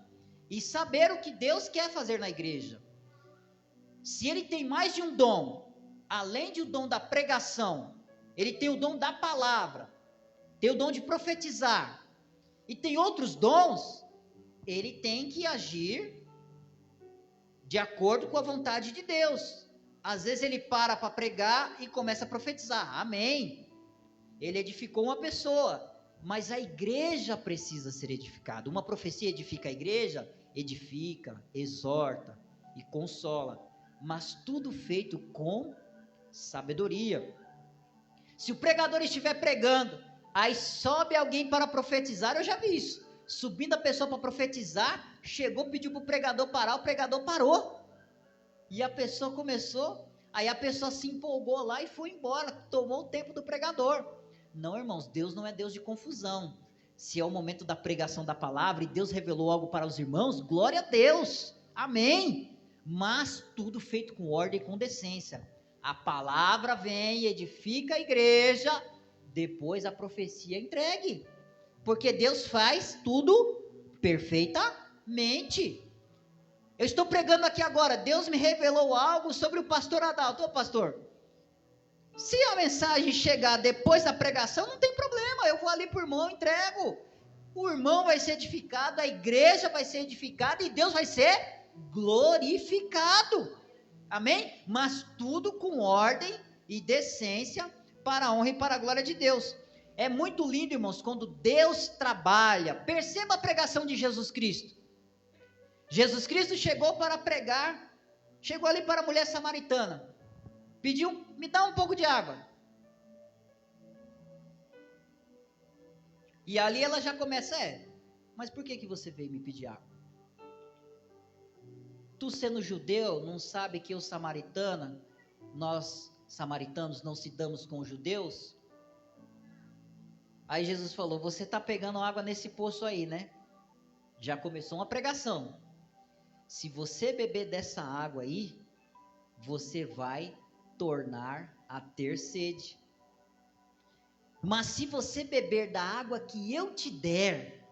e saber o que Deus quer fazer na igreja. Se ele tem mais de um dom, além do dom da pregação, ele tem o dom da palavra, tem o dom de profetizar, e tem outros dons, ele tem que agir de acordo com a vontade de Deus. Às vezes ele para pregar e começa a profetizar, amém. Ele edificou uma pessoa, mas a igreja precisa ser edificada. Uma profecia edifica a igreja, edifica, exorta e consola, mas tudo feito com sabedoria. Se o pregador estiver pregando, aí sobe alguém para profetizar, eu já vi isso, subindo a pessoa para profetizar, chegou, pediu para o pregador parar, o pregador parou, e a pessoa começou, aí a pessoa se empolgou lá e foi embora, tomou o tempo do pregador. Não, irmãos, Deus não é Deus de confusão. Se é o momento da pregação da palavra e Deus revelou algo para os irmãos, glória a Deus, amém, mas tudo feito com ordem e com decência. A palavra vem, edifica a igreja, depois a profecia entregue, porque Deus faz tudo perfeitamente. Eu estou pregando aqui agora, Deus me revelou algo sobre o pastor Adalto. Ô pastor, se a mensagem chegar depois da pregação, não tem problema, eu vou ali para o irmão, entrego, o irmão vai ser edificado, a igreja vai ser edificada e Deus vai ser glorificado, amém? Mas tudo com ordem e decência, para a honra e para a glória de Deus. É muito lindo, irmãos, quando Deus trabalha. Perceba a pregação de Jesus Cristo. Jesus Cristo chegou para pregar, chegou ali para a mulher samaritana, pediu, me dá um pouco de água. E ali ela já começa, mas por que você veio me pedir água? Tu sendo judeu, não sabe que nós samaritanos não se damos com os judeus? Aí Jesus falou, você está pegando água nesse poço aí, né? Já começou uma pregação. Se você beber dessa água aí, você vai tornar a ter sede. Mas se você beber da água que eu te der,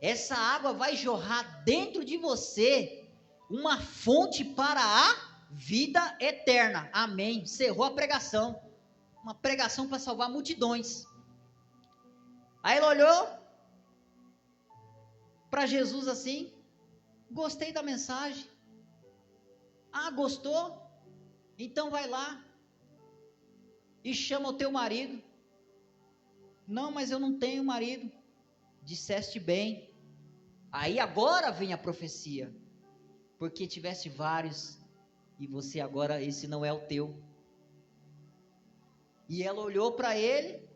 essa água vai jorrar dentro de você uma fonte para a vida eterna. Amém. Encerrou a pregação. Uma pregação para salvar multidões. Aí ele olhou para Jesus assim, gostei da mensagem. Ah, gostou? Então vai lá e chama o teu marido. Não, mas eu não tenho marido. Disseste bem. Aí agora vem a profecia. Porque tiveste vários e você agora, esse não é o teu. E ela olhou para ele.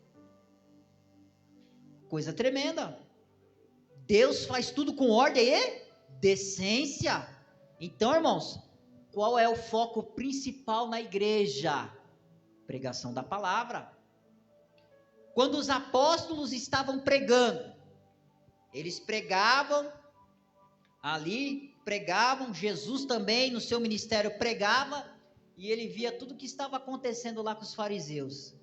Coisa tremenda. Deus faz tudo com ordem e decência. Então, irmãos, qual é o foco principal na igreja? Pregação da palavra. Quando os apóstolos estavam pregando, eles pregavam ali, pregavam, Jesus também no seu ministério pregava, e ele via tudo o que estava acontecendo lá com os fariseus.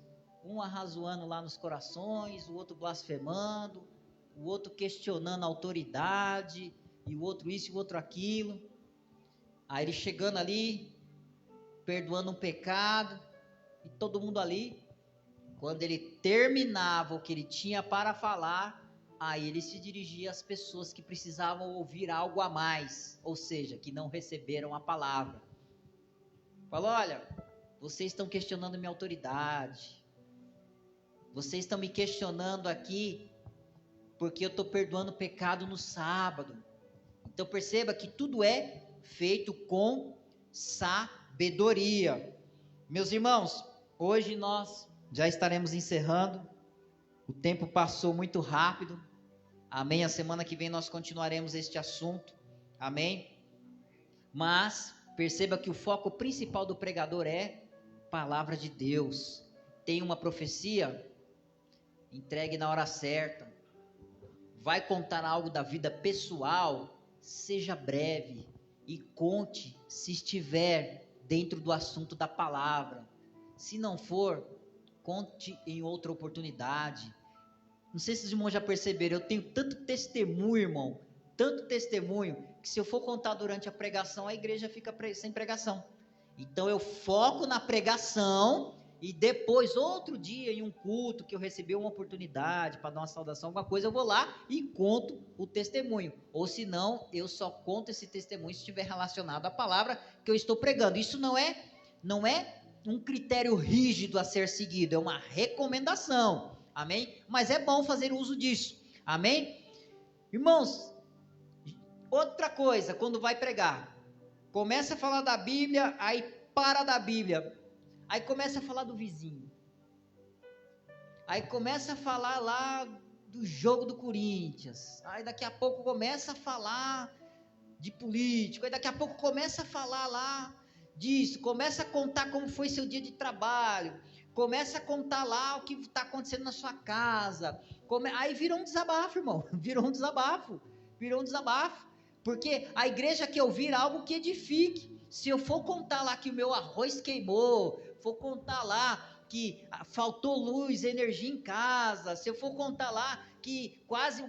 Um arrazoando lá nos corações, o outro blasfemando, o outro questionando a autoridade, e o outro isso e o outro aquilo. Aí ele chegando ali, perdoando um pecado, e todo mundo ali, quando ele terminava o que ele tinha para falar, aí ele se dirigia às pessoas que precisavam ouvir algo a mais, ou seja, que não receberam a palavra. Falou, olha, vocês estão questionando minha autoridade, vocês estão me questionando aqui, porque eu estou perdoando pecado no sábado. Então perceba que tudo é feito com sabedoria. Meus irmãos, hoje nós já estaremos encerrando, o tempo passou muito rápido, amém? A semana que vem nós continuaremos este assunto, amém? Mas perceba que o foco principal do pregador é palavra de Deus. Tem uma profecia, entregue na hora certa, vai contar algo da vida pessoal, seja breve e conte se estiver dentro do assunto da palavra. Se não for, conte em outra oportunidade. Não sei se os irmãos já perceberam, eu tenho tanto testemunho, irmão, tanto testemunho, que se eu for contar durante a pregação, a igreja fica sem pregação. Então eu foco na pregação e depois, outro dia, em um culto que eu recebi uma oportunidade para dar uma saudação, alguma coisa, eu vou lá e conto o testemunho. Ou se não, eu só conto esse testemunho se estiver relacionado à palavra que eu estou pregando. Isso não é um critério rígido a ser seguido, é uma recomendação, amém? Mas é bom fazer uso disso, amém? Irmãos, outra coisa, quando vai pregar, começa a falar da Bíblia, aí para da Bíblia, aí começa a falar do vizinho, aí começa a falar lá do jogo do Corinthians, aí daqui a pouco começa a falar de político, aí daqui a pouco começa a falar lá disso, começa a contar como foi seu dia de trabalho, começa a contar lá o que está acontecendo na sua casa, aí virou um desabafo, irmão, virou um desabafo, porque a igreja quer ouvir algo que edifique. Se eu for contar lá que o meu arroz queimou, for contar lá que faltou luz, energia em casa, se eu for contar lá que quase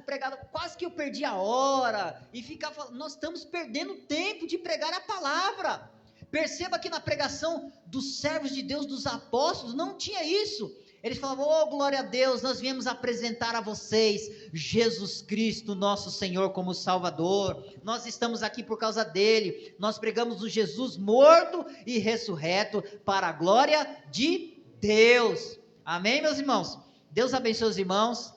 que eu perdi a hora, e ficar falando, nós estamos perdendo tempo de pregar a palavra. Perceba que na pregação dos servos de Deus, dos apóstolos, não tinha isso. Eles falavam, oh glória a Deus, nós viemos apresentar a vocês Jesus Cristo, nosso Senhor, como Salvador, nós estamos aqui por causa dele, nós pregamos o Jesus morto e ressurreto para a glória de Deus, amém meus irmãos? Deus abençoe os irmãos,